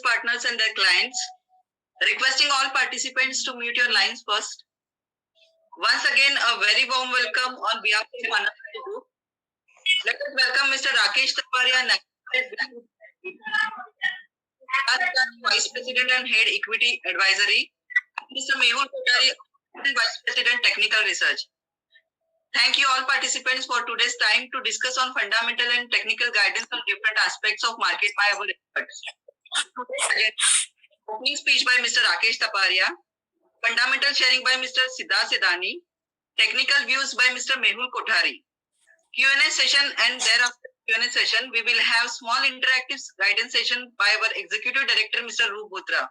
partners and their clients. Requesting all participants to mute your lines first. Once again, a very warm welcome on behalf of Manasvi Group. Let us welcome Mr. Rakesh Taparia, Vice President and Head Equity Advisory, and Mr. Mehul Kothari, Vice President Technical Research. Thank you all participants for today's time to discuss on fundamental and technical guidance on different aspects of market by our experts. Opening speech by Mr. Rakesh Taparia, fundamental sharing by Mr. Siddharth Sidani, technical views by Mr. Mehul Kothari. Q&A session, and thereafter Q&A session, we will have small interactive guidance session by our Executive Director, Mr. Roop Bothra.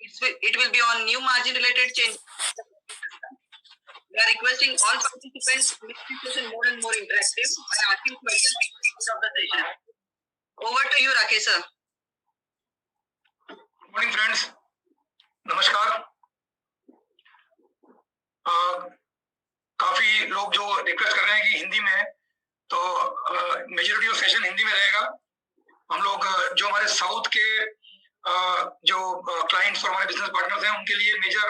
It will be on new margin related change. We are requesting all participants to make this session more and more interactive by asking questions at the end of the session. Over to you, Rakesh sir. Good morning, friends. नमस्कार. काफी लोग जो request कर रहे हैं कि हिंदी में है, तो मेजॉरिटी ऑफ सेशन हिंदी में रहेगा. हम लोग जो हमारे साउथ के जो क्लाइंट्स और हमारे बिजनेस पार्टनर्स हैं, उनके लिए मेजर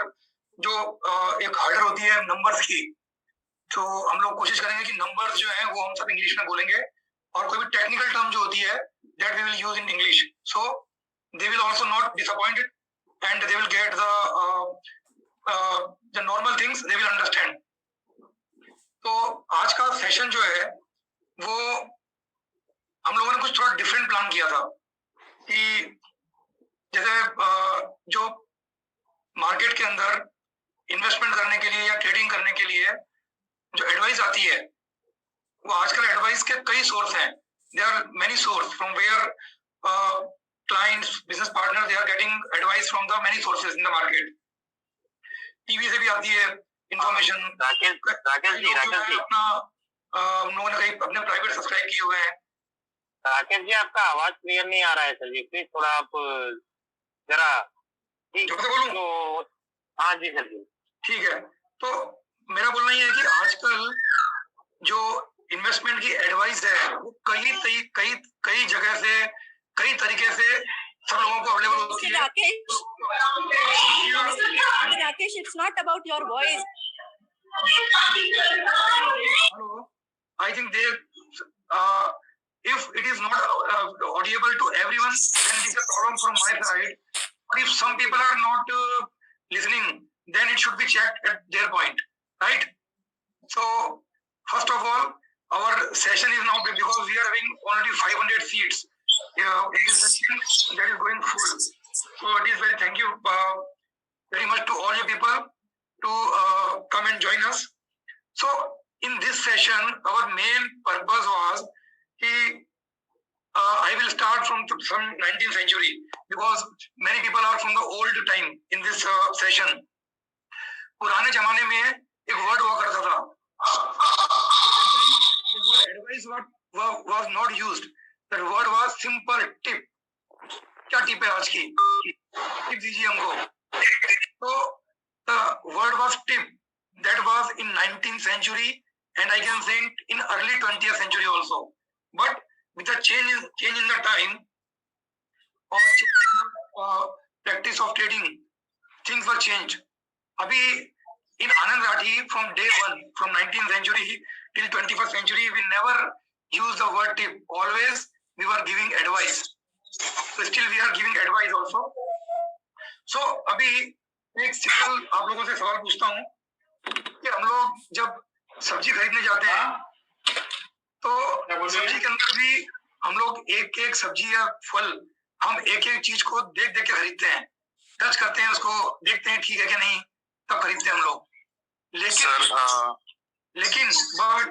जो एक हर्डल होती है नंबर्स की, तो हम लोग कोशिश करेंगे कि नंबर्स जो हैं वो हम सब इंग्लिश में बोलेंगे, और कोई भी टेक्निकल टर्म जो होती है that we will use in English, so they will also not disappointed and they will get the normal things, they will understand. तो आज का सेशन जो है वो हम लोगों ने कुछ थोड़ा डिफरेंट प्लान किया था कि जैसे जो मार्केट के अंदर इन्वेस्टमेंट करने के लिए या ट्रेडिंग करने के लिए जो एडवाइस आती है, वो आजकल एडवाइस के कई सोर्स हैं. There are many source from where clients, business partner, they are getting advice from the many sources in the market. TV से भी आती है इंफॉर्मेशन. राकेश जी अपना हम लोगों ने कहीं अपने प्राइवेट सब्सक्राइब किए हुए हैं. राकेश जी, आपका आवाज क्लियर नहीं आ रहा है सर जी, प्लीज थोड़ा आप जरा बोलूं. हाँ जी सर जी, ठीक है. तो मेरा बोलना ये है कि आजकल जो इन्वेस्टमेंट की एडवाइस है वो कई जगह से, कई तरीके से सब लोगों को अवेलेबल होती है. Rakesh, it's not about your voice. Hello. I think if it is not audible to everyone, then it is a problem from my side. But if some people are not listening, then it should be checked at their point, right? So first of all, our session is now, because we are having only 500 seats in this session, that is going full. So it is thank you very much to all you people to come and join us. So in this session, our main purpose was I will start from some 19th century, because many people are from the old time in this session. पुराने जमाने में एक word हुआ करता था. Advice was not used. That word was simple tip. क्या tip है आज की? टिप दीजिए हमको. So the word was tip. That was in 19th century, and I can say in early 20th century also. But with the change in the time or practice of trading, things were changed. Abhi in Anand Rathi, from day one, from 19th century till 21st century, we never used the word tip. Always we were giving advice. So still we are giving advice also. So abhi एक simple आप लोगों से सवाल पूछता हूँ कि हम लोग जब सब्जी खरीदने जाते हैं, तो सब्जी के अंदर भी हम लोग एक सब्जी या फल, हम एक चीज को देख के खरीदते हैं, टच करते हैं उसको, देखते हैं ठीक है कि नहीं, तब खरीदते हैं हम लोग. लेकिन बट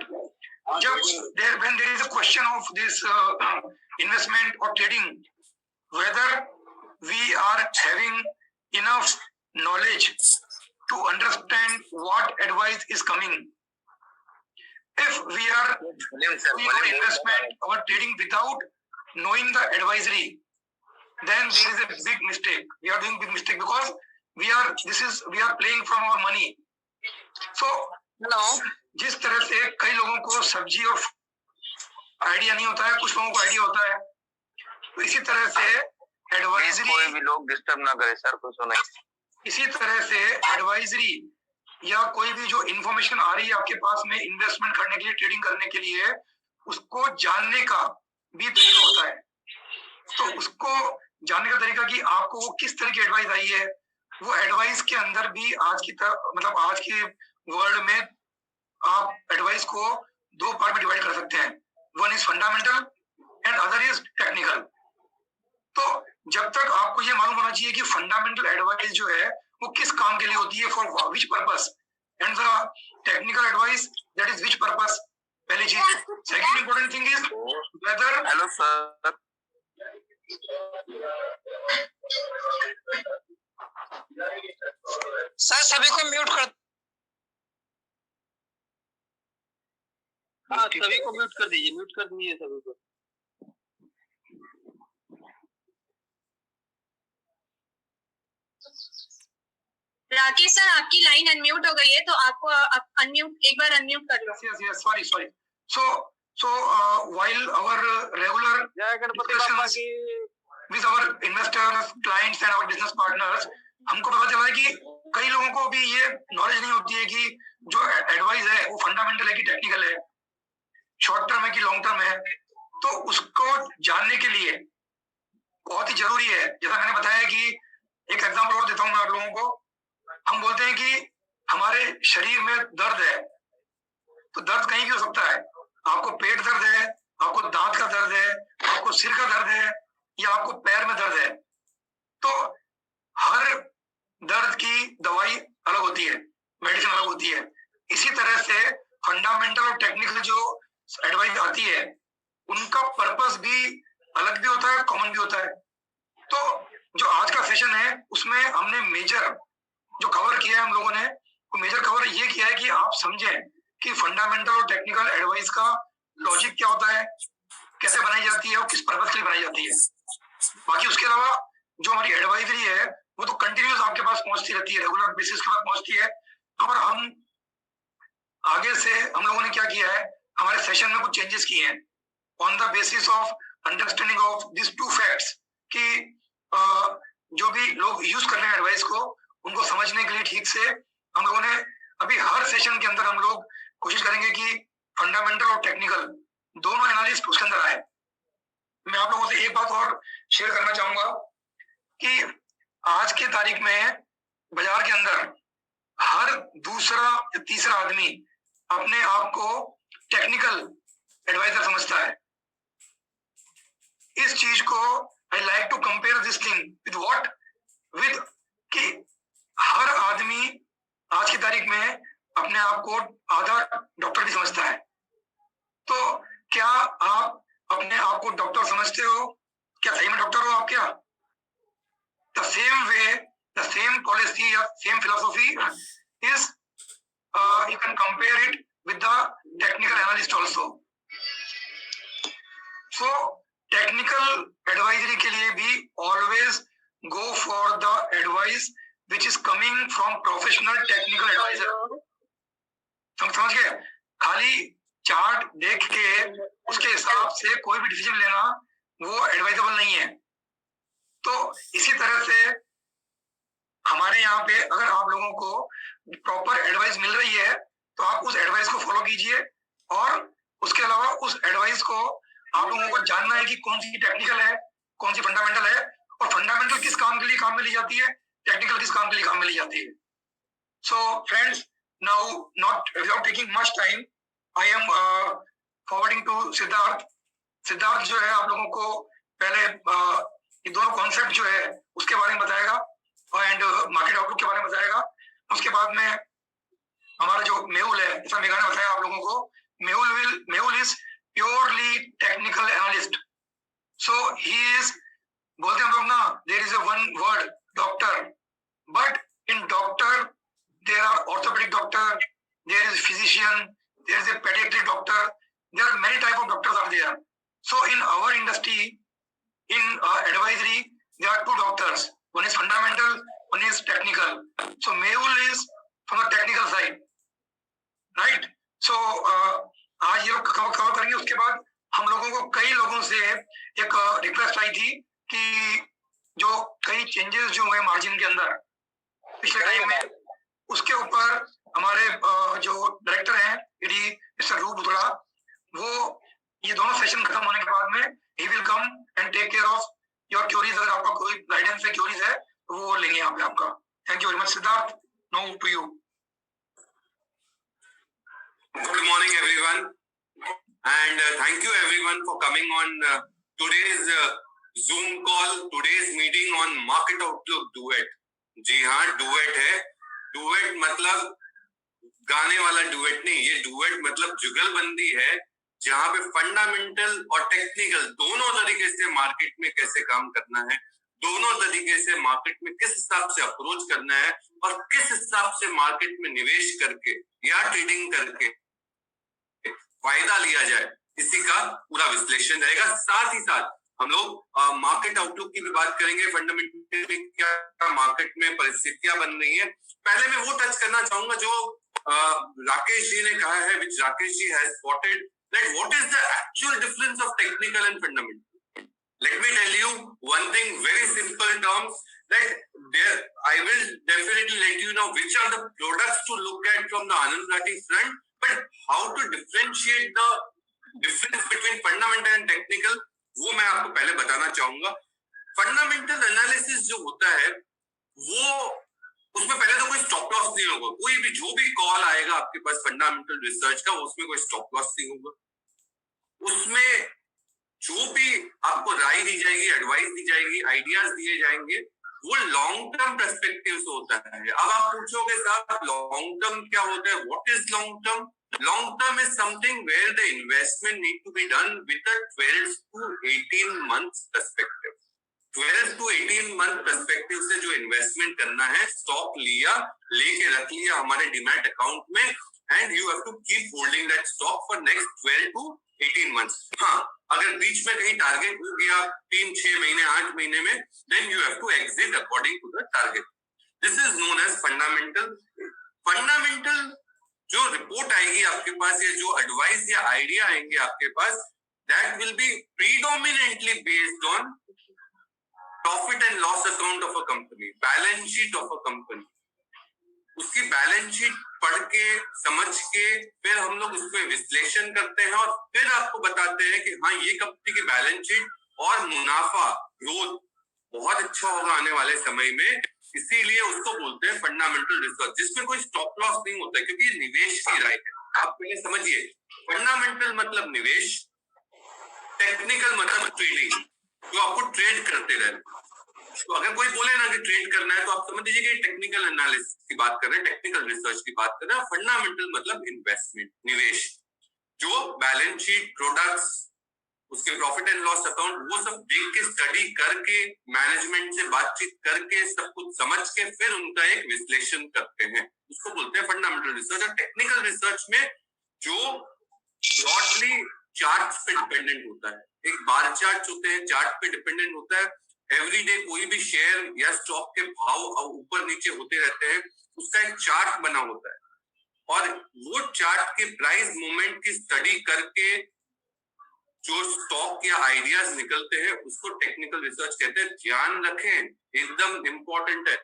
जब when there is a question of this investment or trading, whether we are having enough knowledge to understand what advice is coming. If we are doing our investment or trading without knowing the advisory, then there is a big mistake. We are doing big mistake because we are playing from our money. So जिस तरह से कई लोगों को सब्जी और idea नहीं होता है, कुछ लोगों को आइडिया होता है, तो इसी तरह से एडवाइजरी भी लोग डिस्टर्ब ना करें सर, कुछ सुने। इसी तरह से एडवाइजरी या कोई भी जो इंफॉर्मेशन आ रही है आपके पास में इन्वेस्टमेंट करने के लिए, ट्रेडिंग करने के लिए, उसको जानने का भी तरीका होता है। तो उसको जानने का तरीका कि आपको वो किस तरह की एडवाइस आई है, वो एडवाइस के अंदर भी आज की तरह मतलब आज के वर्ल्ड में आप एडवाइस को दो पार्ट में डिवाइड कर सकते हैं। One is fundamental and other is technical. तो जब तक आपको ये मालूम होना चाहिए कि फंडामेंटल एडवाइस जो है वो किस काम के लिए होती है, for which purpose, and the technical advice that is which purpose, पहली चीज। Second important thing is whether. Hello sir, sir सभी को म्यूट कर। हाँ सभी को म्यूट कर दीजिए, म्यूट कर दीजिए सभी को। राकेश सर आपकी लाइन अनम्यूट हो गई है, तो आपको अनम्यूट, एक बार अनम्यूट कर लो। Yes, sorry. So while our regular जय गणपति बाबा की। with our investors, clients and our business partners, हमको पता चला है कि कई लोगों को भी ये नॉलेज नहीं होती है कि जो एडवाइस है वो फंडामेंटल है कि टेक्निकल है, शॉर्ट टर्म है कि लॉन्ग टर्म है। तो उसको जानने के लिए बहुत ही जरूरी है, जैसा मैंने बताया कि एक एग्जांपल और देता हूं मैं आप लोगों को। हम बोलते हैं कि हमारे शरीर में दर्द है, तो दर्द कहीं भी हो सकता है। आपको पेट दर्द है, आपको दांत का दर्द है, आपको सिर का दर्द है, या आपको पैर में दर्द है। तो हर दर्द की दवाई अलग होती है, मेडिसिन अलग होती है। इसी तरह से फंडामेंटल और टेक्निकल जो एडवाइस आती है उनका पर्पस भी अलग भी होता है, कॉमन भी होता है। तो जो आज का सेशन है उसमें हमने मेजर जो कवर किया है हम लोगों ने, वो मेजर कवर ये किया है कि आप समझें कि फंडामेंटल और टेक्निकल एडवाइस का लॉजिक क्या होता है, कैसे बनाई जाती है और किस पर्पस के लिए बनाई जाती है। बाकी उसके अलावा जो हमारी एडवाइजरी है वो तो कंटिन्यूस आपके पास पहुंचती रहती है, रेगुलर बेसिस के पास पहुंचती है। और हम आगे से हम लोगों ने क्या किया है, हमारे सेशन में कुछ चेंजेस किए हैं on the basis of understanding of this two facts, कि जो भी लोग यूज कर रहे हैं एडवाइस को उनको समझने के लिए ठीक से हम लोगों ने अभी हर सेशन के अंदर हम लोग कोशिश करेंगे कि फंडामेंटल और टेक्निकल दोनों एनालिस्ट उसके अंदर आए। मैं आप लोगों से एक बात और शेयर करना चाहूंगा कि आज के तारीख में बाजार के अंदर हर दूसरा या तीसरा आदमी अपने आप को टेक्निकल एडवाइजर समझता है। इस चीज को I like to compare this thing with what, with कि हर आदमी आज की तारीख में अपने आप को आधा डॉक्टर भी समझता है। तो क्या आप अपने आप को डॉक्टर समझते हो? क्या सही में डॉक्टर हो आप? क्या the same way, the same policy या same philosophy is you can compare it with the technical analyst also. So technical advisory के लिए भी always go for the advice which is coming from professional technical advisor. समझ गए? खाली chart देख के उसके हिसाब से कोई भी डिसीजन लेना वो एडवाइजेबल नहीं है। तो इसी तरह से हमारे यहाँ पे अगर आप लोगों को प्रॉपर एडवाइस मिल रही है तो आप उस एडवाइस को फॉलो कीजिए, और उसके अलावा उस एडवाइस को आप लोगों को जानना है कि कौन सी टेक्निकल है, कौन सी फंडामेंटल है, और फंडामेंटल किस काम के लिए काम में ली जाती है, टेक्निकल किस काम के लिए काम में ली जाती है। So friends, now not without taking much time, I am forwarding to Siddharth. Siddharth जो है आप लोगों को पहले ये दोनों कॉन्सेप्ट जो है उसके बारे में बताएगा एंड मार्केट आउटलुक के बारे में बताएगा। उसके बाद में हमारा जो मेहुल है, जैसा मेघा ने बताया आप लोगों को, Mehul is purely technical analyst. So he is, बोलते हैं हम लोग ना, there is a one word doctor, but in doctor there are orthopaedic doctor, there is physician, there is a paediatric doctor, there are many type of doctors are there. So in our industry, in advisory, there are two doctors. One is fundamental, one is technical. So Mehul is from the technical side, right? So आज ये cover करेंगे। उसके बाद हम लोगों को कई लोगों से एक रिक्वेस्ट आई थी कि जो कई नई चेंजेस जो हुए मार्जिन के अंदर पिछले टाइम में, उसके ऊपर हमारे जो डायरेक्टर हैं ईडी मिस्टर रूप बुधड़ा, वो ये दोनों सेशन खत्म होने के बाद में ही will come and take care of your queries. अगर आपका कोई गाइडेंस है, क्यूरीज है, तो वो लेंगे यहाँ पे आपका। Thank you very much. Siddharth, now to you. Good morning, everyone, and thank you everyone for coming on today's Zoom call, today's meeting on Market Outlook Duet. जी हाँ, डुएट है। डुएट मतलब गाने वाला डुएट नहीं, ये डुएट मतलब जुगलबंदी है, जहाँ पे फंडामेंटल और टेक्निकल दोनों तरीके से मार्केट में कैसे काम करना है, दोनों तरीके से मार्केट में किस हिसाब से अप्रोच करना है और किस हिसाब से मार्केट में निवेश करके या ट्रेडिंग करके फायदा लिया जाए, इसी का पूरा विश्लेषण रहेगा। साथ ही साथ हम लोग मार्केट आउटलुक की भी बात करेंगे, फंडामेंटली क्या मार्केट में परिस्थितियां बन रही है। पहले मैं वो टच करना चाहूंगा जो राकेश जी ने कहा है, which Rakesh ji has spotted that what is the actual difference of technical and fundamental. Let me tell you one thing, very simple terms, that there I will definitely let you know which are the products to look at from the Anand Rathi front, but how to differentiate the difference between fundamental and technical, वो मैं आपको पहले बताना चाहूंगा। Fundamental analysis जो होता है वो, उसमें पहले तो कोई स्टॉप लॉस नहीं होगा। कोई भी जो भी कॉल आएगा आपके पास फंडामेंटल रिसर्च का, उसमें कोई स्टॉप लॉस नहीं होगा। उसमें जो भी आपको राय दी जाएगी, एडवाइस दी जाएगी, आइडियाज दिए जाएंगे, वो लॉन्ग टर्म पर्सपेक्टिव से होता है। अब आप पूछोगे साहब लॉन्ग टर्म क्या होता है, what is long term? Long term is something where the investment need to be done with a 12 to 18 months perspective. 12 to 18 month perspective से जो इन्वेस्टमेंट करना है, स्टॉक लिया, लेके रख लिया हमारे डीमैट अकाउंट में, and you have to keep holding that stock for next 12 to 18 months. हाँ, अगर बीच में कहीं टारगेट हो गया 3-6 महीने 8 महीने में, then you have to exit according to the target. This is known as fundamental. Fundamental जो रिपोर्ट आएगी आपके पास या जो एडवाइस या आइडिया आएंगे आपके पास, that will be predominantly based on profit and loss account of a company, balance sheet of a company. उसकी बैलेंस शीट पढ़ के समझ के फिर हम लोग उसमें विश्लेषण करते हैं और फिर आपको बताते हैं कि हाँ, ये कंपनी की बैलेंस शीट और मुनाफा ग्रोथ बहुत अच्छा होगा आने वाले समय में। इसीलिए उसको बोलते हैं फंडामेंटल रिसर्च, जिसमें कोई स्टॉप लॉस नहीं होता है, क्योंकि ये निवेश की राय है। आप पहले समझिए, फंडामेंटल मतलब निवेश, टेक्निकल मतलब ट्रेडिंग, जो आपको ट्रेड करते रहे। तो अगर कोई बोले ना कि ट्रेड करना है, तो आप समझ लीजिए कि टेक्निकल एनालिसिस की बात कर रहे हैं, टेक्निकल रिसर्च की बात कर रहे हैं। फंडामेंटल मतलब इन्वेस्टमेंट, निवेश, जो बैलेंस शीट, प्रोडक्ट्स, उसके प्रॉफिट एंड लॉस अकाउंट, वो सब देख के, स्टडी करके, मैनेजमेंट से बातचीत करके, सब कुछ समझ के फिर उनका एक विश्लेषण करते हैं, उसको बोलते हैं फंडामेंटल रिसर्च। और टेक्निकल रिसर्च में जो ब्रॉडली चार्ट पे डिपेंडेंट होता है, एक बार चार्ट होते हैं, चार्ट पे डिपेंडेंट होता है। एवरीडे कोई भी शेयर या स्टॉक के भाव ऊपर नीचे होते रहते हैं, उसका एक चार्ट बना होता है, और वो चार्ट के प्राइस मूवमेंट की स्टडी करके जो स्टॉक या आइडियाज निकलते हैं, उसको टेक्निकल रिसर्च कहते हैं। ध्यान रखें, एकदम इंपॉर्टेंट है।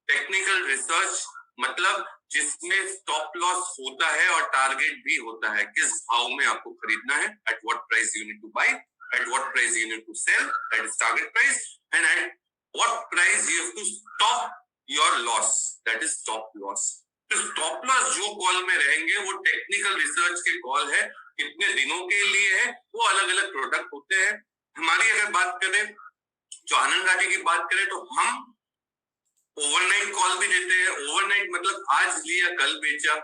टेक्निकल रिसर्च मतलब जिसमें स्टॉप लॉस होता है और टारगेट भी होता है, किस भाव में आपको खरीदना है, at what price you need to buy, at what price you need to sell, that is target price, and at what price you have to stop your loss, that is stop loss. तो stop loss जो call में रहेंगे वो technical research के call है, कितने दिनों के लिए है, वो अलग अलग प्रोडक्ट होते हैं। हमारी अगर बात करें, जो आनंद राठी की बात करें, तो हम ओवरनाइट कॉल भी देते हैं। ओवरनाइट मतलब आज लिया कल बेचा,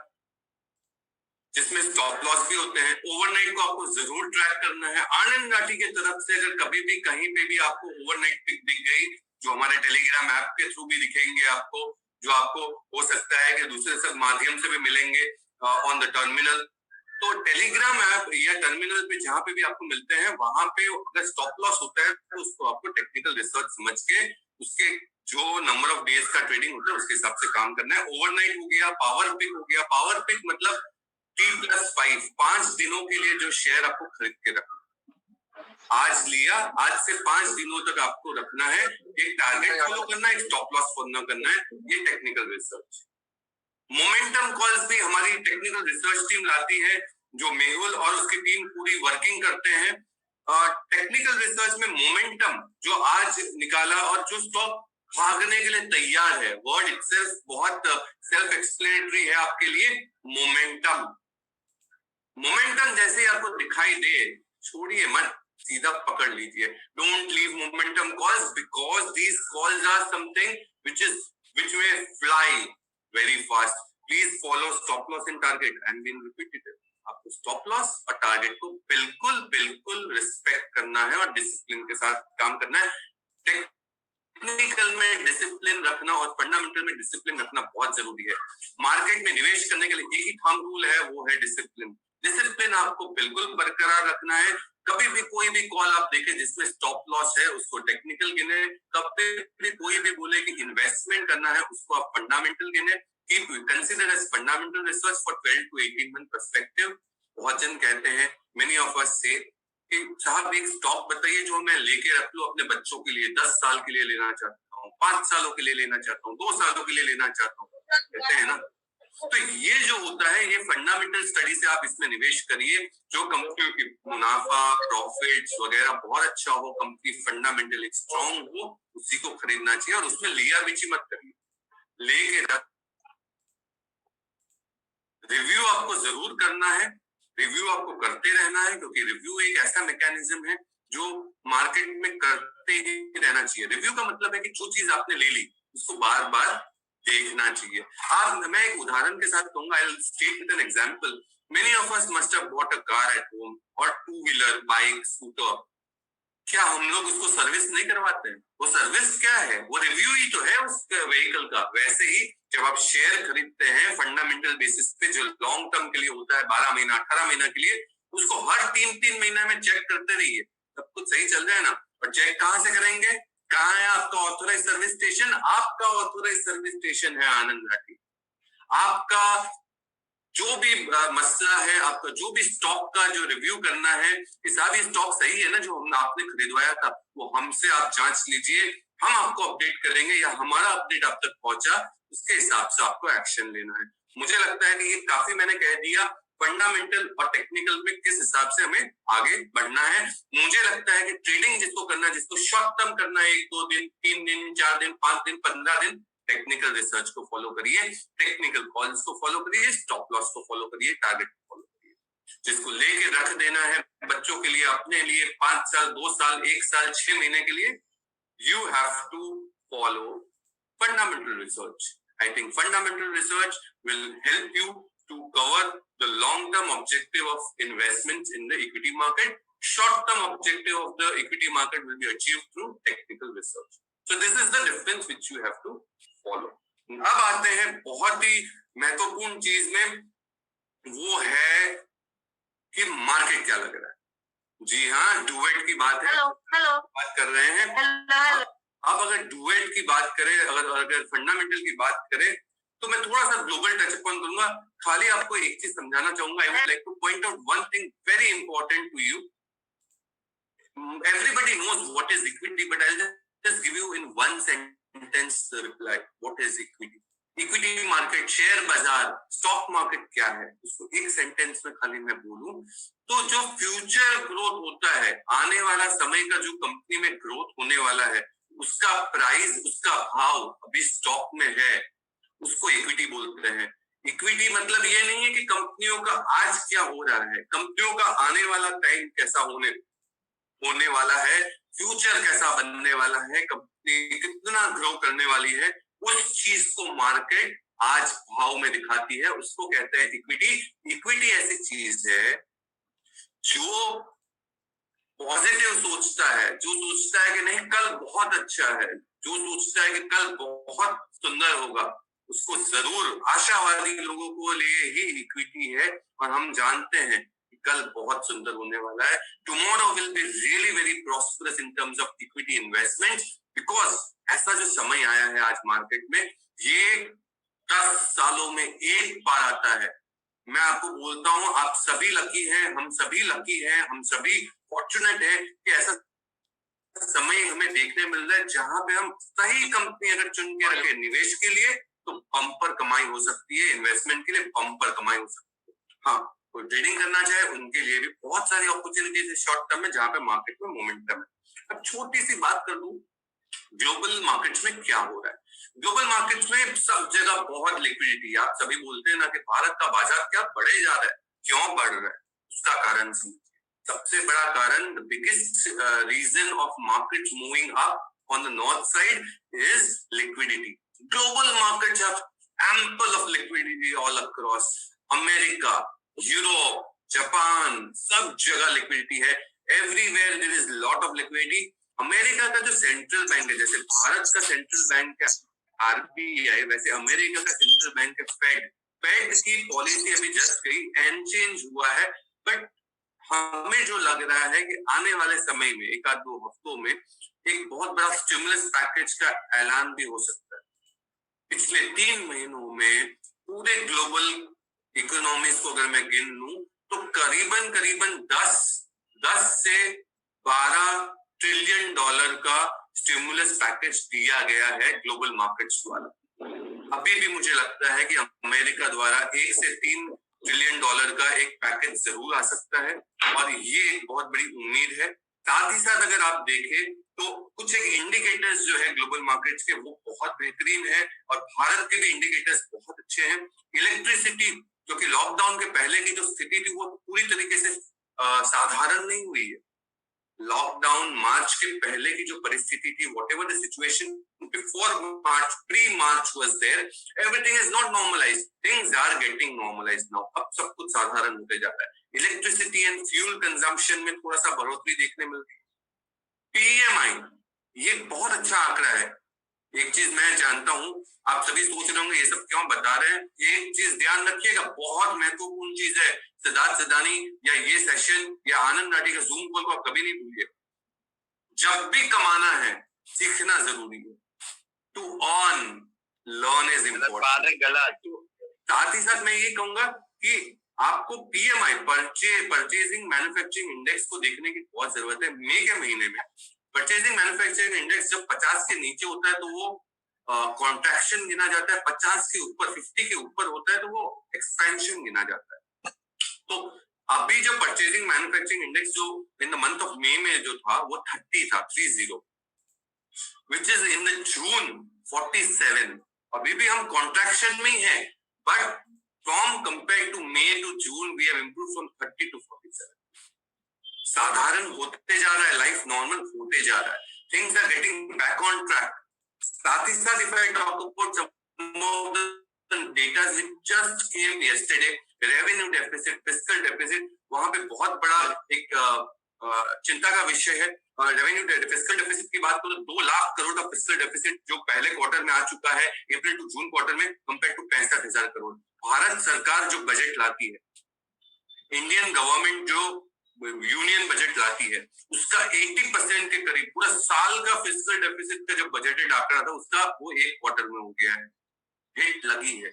जिसमें स्टॉप लॉस भी होते हैं। ओवरनाइट को आपको जरूर ट्रैक करना है। आनंद राठी की तरफ से अगर कभी भी कहीं पे भी आपको ओवरनाइट पिक दिख गई, जो हमारे टेलीग्राम ऐप के थ्रू भी दिखेंगे आपको, जो आपको हो सकता है कि दूसरे सब माध्यम से भी मिलेंगे ऑन द टर्मिनल, तो टेलीग्राम ऐप या टर्मिनल पे जहां पे भी आपको मिलते हैं, वहां पे अगर स्टॉप लॉस होता है तो उसको आपको टेक्निकल रिसर्च समझ के उसके जो नंबर ऑफ डेज का ट्रेडिंग होता है उसके हिसाब से काम करना है। ओवरनाइट हो गया, पावर पिक हो गया। पावर पिक मतलब T+5, 5 दिनों के लिए जो शेयर आपको खरीद के रखना, आज लिया, आज से 5 दिनों तक आपको रखना है, एक टारगेट फॉलो करना है, एक स्टॉप लॉस फॉलो करना है, ये टेक्निकल रिसर्च। मोमेंटम कॉल्स भी हमारी टेक्निकल रिसर्च टीम लाती है, जो मेहुल और उसकी टीम पूरी वर्किंग करते हैं। टेक्निकल रिसर्च में मोमेंटम जो आज निकाला और जो स्टॉक भागने के लिए तैयार है, वर्ड इटसेल्फ बहुत सेल्फ एक्सप्लेनेटरी है आपके लिए। मोमेंटम मोमेंटम जैसे ही आपको दिखाई दे, छोड़िए मत, सीधा पकड़ लीजिए। Don't leave momentum calls because these calls are something which may fly very fast. Please follow stop loss and target and being repetitive. आपको स्टॉप लॉस और टारगेट को बिल्कुल बिल्कुल रिस्पेक्ट करना है और डिसिप्लिन के साथ काम करना है। टेक्निकल में डिसिप्लिन रखना और फंडामेंटल में डिसिप्लिन रखना बहुत जरूरी है। मार्केट में निवेश करने के लिए एक ही थंब रूल है, वो है डिसिप्लिन। डिसिप्लिन आपको बिल्कुल बरकरार रखना है। कभी भी कोई भी कॉल आप देखें जिसमें स्टॉप लॉस है, उसको टेक्निकल गिने। कभी भी कोई भी बोले कि इन्वेस्टमेंट करना है, उसको आप फंडामेंटल गिने। Keep consider as fundamental research for 12 to 18 month perspective. बहुत जन कहते हैं, मेनी ऑफ अस से, कि साहब एक स्टॉक बताइए जो मैं लेके रख लूं अपने बच्चों के लिए, 10 साल के लिए लेना चाहता हूँ, 5 सालों के लिए लेना चाहता हूँ, 2 सालों के लिए लेना चाहता हूँ, कहते हैं ना। तो ये जो होता है, ये फंडामेंटल स्टडी से आप इसमें निवेश करिए। जो कंपनियों की मुनाफा, प्रॉफिट्स वगैरह बहुत अच्छा हो, कंपनी फंडामेंटली स्ट्रांग हो, उसी को खरीदना चाहिए और उसमें लिया बेची मत करिए, लेके रख। रिव्यू आपको जरूर करना है, रिव्यू आपको करते रहना है, क्योंकि रिव्यू एक ऐसा मैकेनिज्म है जो मार्केट में करते ही रहना चाहिए। रिव्यू का मतलब है कि जो चीज आपने ले ली उसको बार बार देखना चाहिए। मैं एक उदाहरण के साथ कहूंगा, I will state with an example. Many of us must have bought a car at home और 2 व्हीलर, बाइक, स्कूटर। क्या हम लोग उसको सर्विस नहीं करवाते हैं? वो सर्विस क्या है? वो रिव्यू ही तो है उस व्हीकल का। वैसे ही जब आप शेयर खरीदते हैं फंडामेंटल बेसिस पे, जो लॉन्ग टर्म के लिए होता है 12 महीना 18 महीना के लिए, उसको हर 3-3 महीना में चेक करते रहिए, सब कुछ सही चल रहा है ना। और चेक कहाँ से करेंगे? कहाँ है आपका ऑथोराइज सर्विस स्टेशन? आपका ऑथोराइज सर्विस स्टेशन है आनंद घाटी। आपका जो भी मसला है, आपका जो भी स्टॉक का जो रिव्यू करना है, कि साहब ये स्टॉक सही है ना जो आपने खरीदवाया था, वो हमसे आप जांच लीजिए, हम आपको अपडेट करेंगे, या हमारा अपडेट आप तक पहुंचा, उसके हिसाब से आपको एक्शन लेना है। मुझे लगता है कि ये काफी मैंने कह दिया फंडामेंटल और टेक्निकल में किस हिसाब से हमें आगे बढ़ना है। मुझे लगता है कि ट्रेडिंग जिसको करना है, जिसको शॉर्ट टर्म करना है, 1-2 दिन, 3 दिन, 4 दिन, 5 दिन, 15 दिन, टेक्निकल रिसर्च को फॉलो करिए, टेक्निकल कॉल्स को फॉलो करिए, स्टॉप लॉस को फॉलो करिए, टारगेट को फॉलो करिए। जिसको लेके रख देना है बच्चों के लिए, अपने लिए 5 साल, 2 साल, 1 साल, 6 महीने के लिए, you have to follow fundamental research. I think fundamental research will help you to cover the long-term objective of investments in the equity market. Short-term objective of the equity market will be achieved through technical research. So this is the difference which you have to follow. अब आते हैं बहुत ही महत्वपूर्ण चीज में, वो है कि मार्केट क्या लग रहा है। जी हाँ, डुएट की बात है, बात कर रहे हैं। अब अगर डुएट की बात करें, अगर फंडामेंटल की बात करें, तो मैं थोड़ा सा ग्लोबल टच अपॉन करूंगा। खाली आपको एक चीज समझाना चाहूंगा। I would like to point out one thing very important to you. Everybody knows what is equity, but I'll just give you in one sentence the reply. What is equity? Equity market, share बाजार, stock market क्या है, उसको एक sentence में खाली मैं बोलूं तो जो फ्यूचर ग्रोथ होता है, आने वाला समय का जो कंपनी में ग्रोथ होने वाला है, उसका प्राइस, उसका भाव अभी स्टॉक में है, उसको इक्विटी बोलते हैं। इक्विटी मतलब ये नहीं है कि कंपनियों का आज क्या हो रहा है, कंपनियों का आने वाला टाइम कैसा होने वाला है, फ्यूचर कैसा बनने वाला है, कंपनी कितना ग्रो करने वाली है, उस चीज को मार्केट आज भाव में दिखाती है, उसको कहते हैं इक्विटी। इक्विटी ऐसी चीज है जो पॉजिटिव सोचता है, जो सोचता है कि नहीं कल बहुत अच्छा है, जो सोचता है कि कल बहुत सुंदर होगा, उसको जरूर, आशावादी लोगों को लिए ही इक्विटी है। और हम जानते हैं कि कल बहुत सुंदर होने वाला है। Tomorrow will be really very prosperous in terms of equity investment, because ऐसा जो समय आया है आज मार्केट में, ये 10 सालों में एक बार आता है। मैं आपको बोलता हूं, आप सभी लकी हैं, हम सभी लकी हैं, हम सभी फॉर्चुनेट हैं कि ऐसा समय हमें देखने मिल रहा है जहां पे हम सही कंपनी अगर चुन के रखे निवेश के लिए तो बम्पर कमाई हो सकती है, इन्वेस्टमेंट के लिए बम्पर कमाई हो सकती है। हाँ, कोई ट्रेडिंग करना चाहे उनके लिए भी बहुत सारी अपॉर्चुनिटीज शॉर्ट टर्म में जहां पे मार्केट में मोमेंटम है। अब छोटी सी बात कर दूं, ग्लोबल मार्केट्स में क्या हो रहा है। ग्लोबल मार्केट्स में सब जगह बहुत लिक्विडिटी है। आप सभी बोलते हैं ना कि भारत का बाजार क्या बढ़े जा रहा है, क्यों बढ़ रहा है, उसका कारण समझिए। सबसे बड़ा कारण, the biggest reason of markets moving up on the north side is liquidity. Global markets have ample of liquidity all across. America, Europe, Japan, सब जगह लिक्विडिटी है। Everywhere there is lot of liquidity. America का जो central bank है, जैसे भारत का central bank है RBI, वैसे अमेरिका का सेंट्रल बैंक है फेड। फेड की पॉलिसी अभी जस्ट गई, एंड चेंज हुआ है, बट हमें जो लग रहा है कि आने वाले समय में एक आध 2 हफ्तों में एक बहुत बड़ा स्टिमुलस पैकेज का ऐलान भी हो सकता है। पिछले 3 महीनों में पूरे ग्लोबल इकोनॉमीज को अगर मैं गिन लूं तो करीबन 10 से 12 ट्रिलियन डॉलर का स्टिमुलस पैकेज दिया गया है ग्लोबल मार्केट्स द्वारा। अभी भी मुझे लगता है कि अमेरिका द्वारा 1 से 3 ट्रिलियन डॉलर का एक पैकेज जरूर आ सकता है और ये एक बहुत बड़ी उम्मीद है। साथ ही साथ अगर आप देखें तो कुछ एक इंडिकेटर्स जो है ग्लोबल मार्केट्स के वो बहुत बेहतरीन है और भारत के भी इंडिकेटर्स बहुत अच्छे हैं। इलेक्ट्रिसिटी, जो कि लॉकडाउन के पहले की जो स्थिति थी वो पूरी तरीके से साधारण नहीं हुई है। लॉकडाउन मार्च के पहले की जो परिस्थिति थी, whatever the situation before March, pre-March was there, everything is not normalized. Things are getting normalized now. अब सब कुछ साधारण होते जा रहा है। इलेक्ट्रिसिटी एंड फ्यूल कंजम्पशन में थोड़ा सा बढ़ोतरी देखने मिलती है। पीएमआई, ये बहुत अच्छा आंकड़ा है। एक चीज मैं जानता हूं, आप सभी सोच रहे होंगे ये सब क्यों बता रहे हैं। एक चीज ध्यान रखिएगा, बहुत महत्वपूर्ण चीज है। सिद्धार्थ सिदानी या ये सेशन या आनंद राठी का जूम कॉल को आप कभी नहीं भूलिए। जब भी कमाना है सीखना जरूरी है। To earn, learn is important. साथ ही साथ मैं ये कहूंगा कि आपको पीएमआई, परचेजिंग मैन्युफैक्चरिंग इंडेक्स को देखने की बहुत जरूरत है। मई के महीने में परचेजिंग मैन्युफैक्चरिंग इंडेक्स जब 50 के नीचे होता है तो वो कॉन्ट्रैक्शन गिना जाता है, 50 के ऊपर, 50 के ऊपर होता है तो वो एक्सपेंशन गिना जाता है। तो अभी जो परचेजिंग मैन्युफैक्चरिंग इंडेक्स जो in the month of May में जो था वो 30 था, 30, which is in the June 47. अभी भी हम कॉन्ट्रैक्शन में ही है, but from compare to May to June we have improved from 30 to 47. साधारण होते जा रहा है, लाइफ नॉर्मल होते जा रहा है, things are getting back on track. साथ ही साथ if I talk about some of the data which just came yesterday, revenue deficit, fiscal deficit, वहां पे बहुत बड़ा एक चिंता का विषय है। रेवेन्यू फिस्कल डेफिसिट की बात करो, 2 लाख करोड़ का फिस्कल डेफिसिट जो पहले क्वार्टर में आ चुका है अप्रैल टू जून क्वार्टर में, कंपेयर टू 65,000 करोड़। भारत सरकार जो बजट लाती है, इंडियन गवर्नमेंट जो यूनियन बजट लाती है, उसका 80% के करीब पूरा साल का फिस्कल डेफिसिट का जो बजटेड आंकड़ा था उसका वो एक क्वार्टर में हो गया है। हिट लगी है,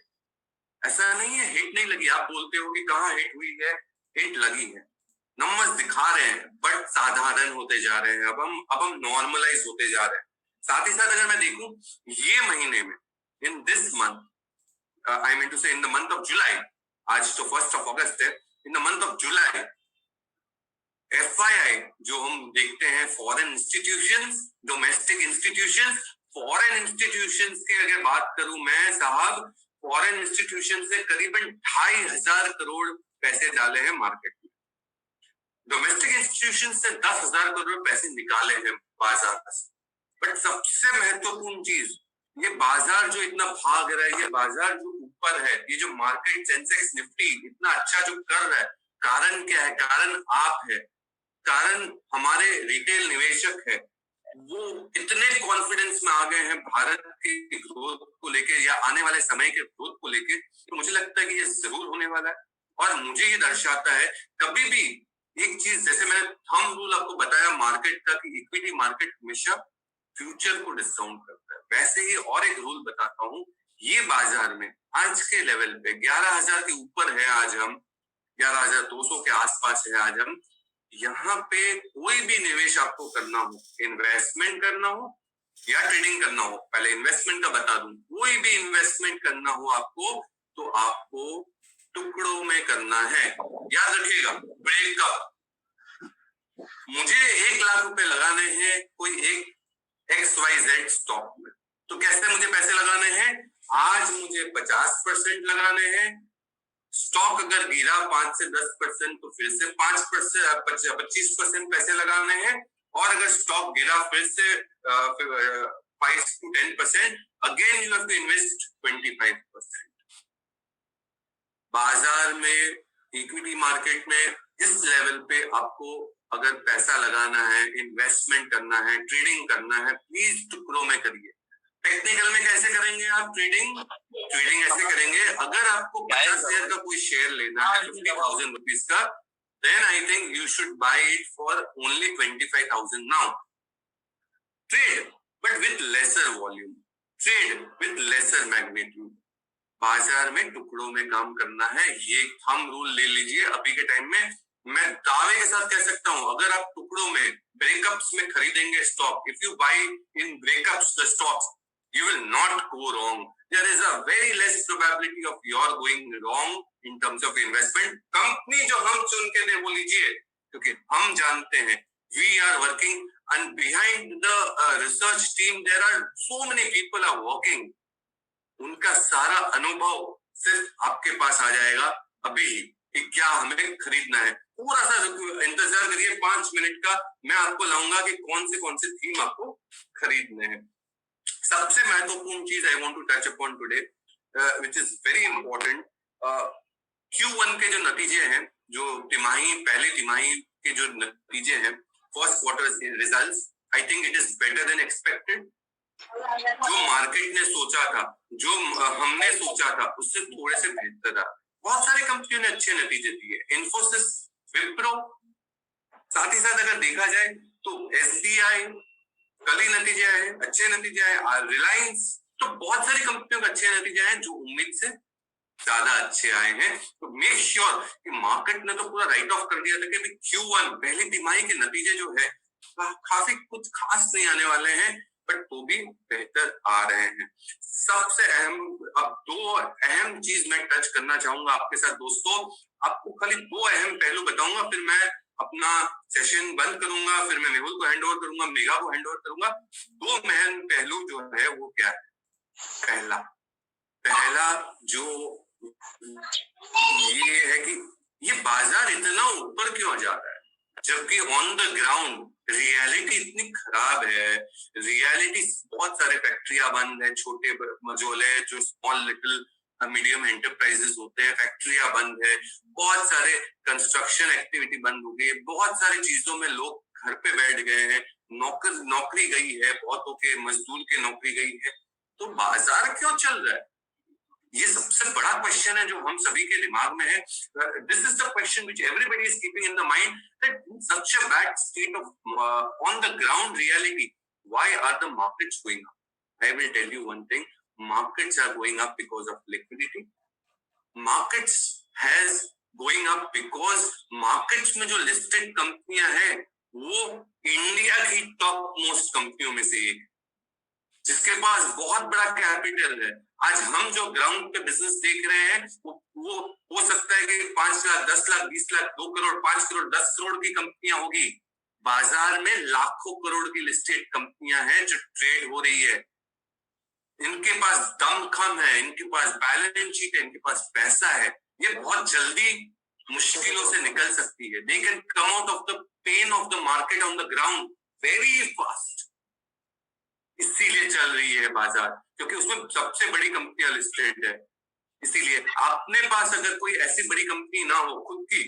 ऐसा नहीं है हिट नहीं लगी। आप बोलते हो कि कहाँ हिट हुई है, हिट लगी है। नंबर्स दिखा रहे हैं बट साधारण होते जा रहे हैं। अब हम नॉर्मलाइज होते जा रहे हैं। साथ ही साथ अगर मैं देखूं ये महीने में, in this month, I mean to say in the month of July, आज तो 1 अगस्त है, in the month of July FII जो हम देखते हैं, foreign institutions, domestic institutions, foreign institutions की अगर बात करूं मैं साहब, फॉरेन इंस्टीट्यूशन से करीबन 2,500 करोड़ पैसे डाले हैं मार्केट में। डोमेस्टिक इंस्टीट्यूशन से 10,000 करोड़ पैसे निकाले हैं बाजार से। बट सबसे महत्वपूर्ण चीज, ये बाजार जो इतना भाग रहा है, ये बाजार जो ऊपर है, ये जो मार्केट सेंसेक्स निफ्टी इतना अच्छा जो कर रहा है, कारण क्या है? कारण आप है, कारण हमारे रिटेल निवेशक है। वो इतने कॉन्फिडेंस में आ गए हैं भारत की ग्रोथ को लेके या आने वाले समय के ग्रोथ को लेके, तो मुझे लगता है कि ये जरूर होने वाला है। और मुझे ये दर्शाता है, कभी भी एक चीज, जैसे मैंने थंब रूल आपको बताया मार्केट का कि इक्विटी मार्केट हमेशा फ्यूचर को डिस्काउंट करता है, वैसे ही और एक रूल बताता हूँ, ये बाजार में आज के लेवल पे 11,000 के ऊपर है, आज हम 11,200 के आसपास है आज हम। यहाँ पे कोई भी निवेश आपको करना हो, इन्वेस्टमेंट करना हो या ट्रेडिंग करना हो, पहले इन्वेस्टमेंट का बता दूं, कोई भी इन्वेस्टमेंट करना हो आपको तो आपको टुकड़ों में करना है। याद रखिएगा, ब्रेकअप, मुझे 1 लाख रुपए लगाने हैं कोई एक XYZ स्टॉक में, तो कैसे मुझे पैसे लगाने हैं? आज मुझे 50% लगाने हैं। स्टॉक अगर गिरा 5 से 10% तो फिर से 25% पैसे लगाने हैं, और अगर स्टॉक गिरा फिर से 5 to 10%, again you have to invest 25%। बाजार में, इक्विटी मार्केट में इस लेवल पे आपको अगर पैसा लगाना है, इन्वेस्टमेंट करना है, ट्रेडिंग करना है, प्लीज टुकड़ों में करिए। टेक्निकल में कैसे करेंगे आप ट्रेडिंग? ट्रेडिंग ऐसे करेंगे, अगर आपको 50,000 का कोई शेयर लेना है 50,000 रुपीज का, then I think you should buy it for only 25,000 now. Trade, but with lesser volume. Trade with lesser magnitude. बाजार में टुकड़ों में काम करना है, ये थंब रूल ले लीजिए। अभी के टाइम में मैं दावे के साथ कह सकता हूं, अगर आप टुकड़ों में, ब्रेकअप्स में खरीदेंगे stock, if you buy in breakups the stocks, you will not go wrong. There is a very less probability of your going wrong in terms of investment. Company जो हम चुन के दे वो लीजिए, क्योंकि हम जानते हैं we are working and behind the research team there are so many people are working. उनका सारा अनुभव सिर्फ आपके पास आ जाएगा अभी कि क्या हमें खरीदना है। थोड़ा सा इंतजार करिए 5 मिनट का, मैं आपको लाऊंगा कि कौन से थीम आपको खरीदने हैं। सबसे महत्वपूर्ण चीज I want to touch upon today, which is very important, Q1 के जो नतीजे हैं, जो पहले तिमाही के जो नतीजे हैं, first quarter results, I think it is better than expected. जो मार्केट ने सोचा था, जो हमने सोचा था, उससे थोड़े से बेहतर था। बहुत सारी कंपनियों ने अच्छे नतीजे दिए, इन्फोसिस, विप्रो, साथ ही साथ अगर देखा जाए तो SBI कल ही नतीजे आए, अच्छे नतीजे आए, रिलायंस, तो बहुत सारी कंपनियों के अच्छे नतीजे आए जो उम्मीद से ज्यादा अच्छे आए हैं। तो मेक श्योर कि मार्केट ने तो पूरा राइट ऑफ कर दिया था कि Q1 पहली तिमाही के नतीजे जो है काफी कुछ खास नहीं आने वाले हैं, बट तो भी बेहतर आ रहे हैं। सबसे अहम, अब 2 अहम चीज मैं टच करना चाहूंगा आपके साथ दोस्तों। आपको खाली 2 अहम पहलू बताऊंगा, फिर मैं अपना सेशन बंद करूंगा, फिर मैं मेहुल को हैंड ओवर करूंगा, मेघा को हैंड ओवर करूंगा। 2 अहम पहलू जो है वो क्या है? पहला जो ये है कि ये बाजार इतना ऊपर क्यों जा रहा है, जबकि ऑन द ग्राउंड रियलिटी इतनी खराब है। रियलिटी, बहुत सारे फैक्ट्रियां बंद है, छोटे मझोले जो स्मॉल लिटिल मीडियम एंटरप्राइजेस होते हैं, फैक्ट्रियां बंद है, बहुत सारे कंस्ट्रक्शन एक्टिविटी बंद हो गई, बहुत सारी चीजों में लोग घर पे बैठ गए हैं, नौकरी गई है, बहुतों के मजदूर की नौकरी गई है। तो बाजार क्यों चल रहा है? ये सबसे बड़ा क्वेश्चन है जो हम सभी के दिमाग में है। This is the question which everybody is keeping in the mind, that such a bad state of on the ground reality, why are the markets going up? I will tell you one thing, markets are going up because of liquidity. Markets has going up because markets में जो listed कंपनियां हैं वो India की top most कंपनियों में से एक, जिसके पास बहुत बड़ा कैपिटल है। आज हम जो ग्राउंड पे बिजनेस देख रहे हैं वो हो सकता है कि 5 लाख, 10 लाख, 20 लाख, 2 करोड़, 5 करोड़, 10 करोड़ की कंपनियां होगी। बाजार में लाखों करोड़ की लिस्टेड कंपनियां हैं जो ट्रेड हो रही है। इनके पास दमखम है, इनके पास बैलेंस शीट है, इनके पास पैसा है, ये बहुत जल्दी मुश्किलों से निकल सकती है। They can come out of the pain of the market on the ground very fast. इसीलिए चल रही है बाजार, क्योंकि उसमें सबसे बड़ी कंपनियां लिस्टेड है। इसीलिए अपने पास अगर कोई ऐसी बड़ी कंपनी ना हो खुद की,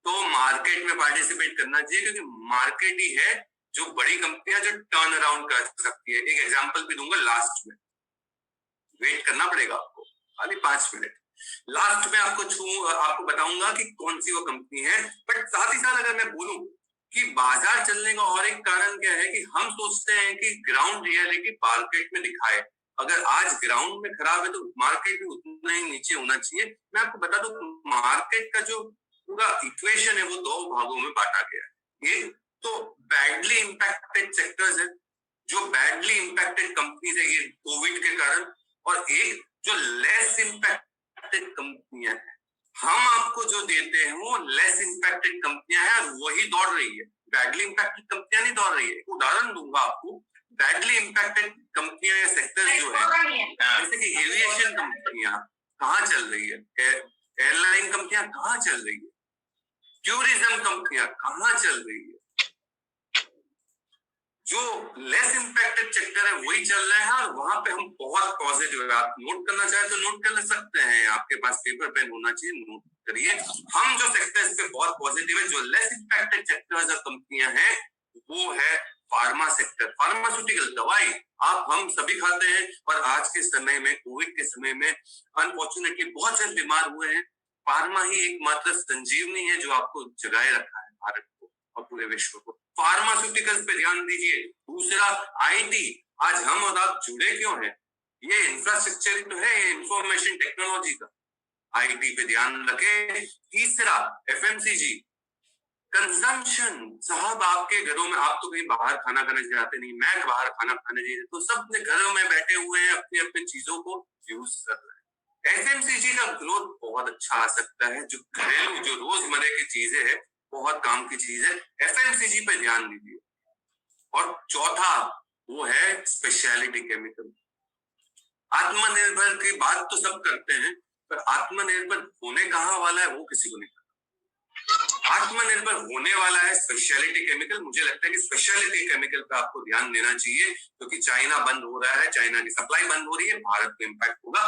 तो मार्केट में पार्टिसिपेट करना चाहिए, क्योंकि मार्केट ही है जो बड़ी कंपनियां जो टर्न अराउंड कर सकती है। एक एग्जांपल भी दूंगा लास्ट में, वेट करना पड़ेगा आपको खाली 5 मिनट। लास्ट में आपको बताऊंगा कि कौन सी वो कंपनी है। बट साथ ही साथ अगर मैं बोलूं कि बाजार चलने का और एक कारण क्या है कि हम सोचते हैं कि ग्राउंड रियलिटी मार्केट में दिखाए। अगर आज ग्राउंड में खराब है तो मार्केट भी उतना ही नीचे होना चाहिए। मैं आपको बता दूं, मार्केट का जो पूरा इक्वेशन है वो दो भागों में बांटा गया है। एक तो बैडली इंपैक्टेड सेक्टर्स है, जो बैडली इंपैक्टेड कंपनीज है ये कोविड के कारण, और एक जो लेस इंपैक्टेड कंपनियां हैं। हम आपको जो देते हैं वो लेस इंपैक्टेड कंपनियां हैं और वही दौड़ रही है, बैडली इंपैक्टेड कंपनियां नहीं दौड़ रही है। एक उदाहरण दूंगा आपको, बैडली इंपैक्टेड कंपनियां या सेक्टर्स जो है, जैसे कि एविएशन कंपनियां कहाँ चल रही है, एयरलाइन कंपनियां कहाँ चल रही है, टूरिज्म कंपनियां कहाँ चल रही है। जो लेस इंपैक्टेड सेक्टर है वही चल रहा है और वहां पे हम बहुत पॉजिटिव है। आप नोट करना चाहे तो नोट कर सकते हैं, आपके पास पेपर पेन होना चाहिए, नोट करिए। हम जो सेक्टर्स पे बहुत पॉजिटिव है, जो लेस इंपैक्टेड सेक्टर्स और कंपनियां हैं, वो है फार्मा सेक्टर। फार्मास्यूटिकल दवाई आप हम सभी खाते हैं, और आज के समय में, कोविड के समय में अनफॉर्चुनेटली बहुत से बीमार हुए हैं। फार्मा ही एकमात्र संजीवनी है जो आपको जगाए रखा है, भारत को और पूरे विश्व को। फार्मास्यूटिकल्स पे ध्यान दीजिए। दूसरा आईटी, आज हम और आप जुड़े क्यों हैं, ये इंफ्रास्ट्रक्चर ही तो है, ये इंफॉर्मेशन टेक्नोलॉजी का, आईटी पे ध्यान रखें। तीसरा एफएमसीजी, कंजम्पशन। साहब आपके घरों में, आप तो कहीं बाहर खाना खाने जाते नहीं, मैं बाहर खाना खाने नहीं, तो सब अपने घरों में बैठे हुए हैं, अपनी अपनी चीजों को यूज कर रहे हैं। एफएमसीजी का ग्रोथ बहुत अच्छा आ सकता है, जो घरेलू जो रोजमर्रा की चीजें हैं, बहुत काम की चीज है, एफएमसीजी पे ध्यान दीजिए। और चौथा वो है स्पेशलिटी केमिकल। आत्मनिर्भर की बात तो सब करते हैं, पर आत्मनिर्भर होने कहाँ वाला है वो किसी को नहीं पता। आत्मनिर्भर होने वाला है स्पेशलिटी केमिकल। मुझे लगता है कि स्पेशलिटी केमिकल पे आपको ध्यान देना चाहिए, क्योंकि चाइना बंद हो रहा है, चाइना की सप्लाई बंद हो रही है, भारत को इम्पैक्ट होगा।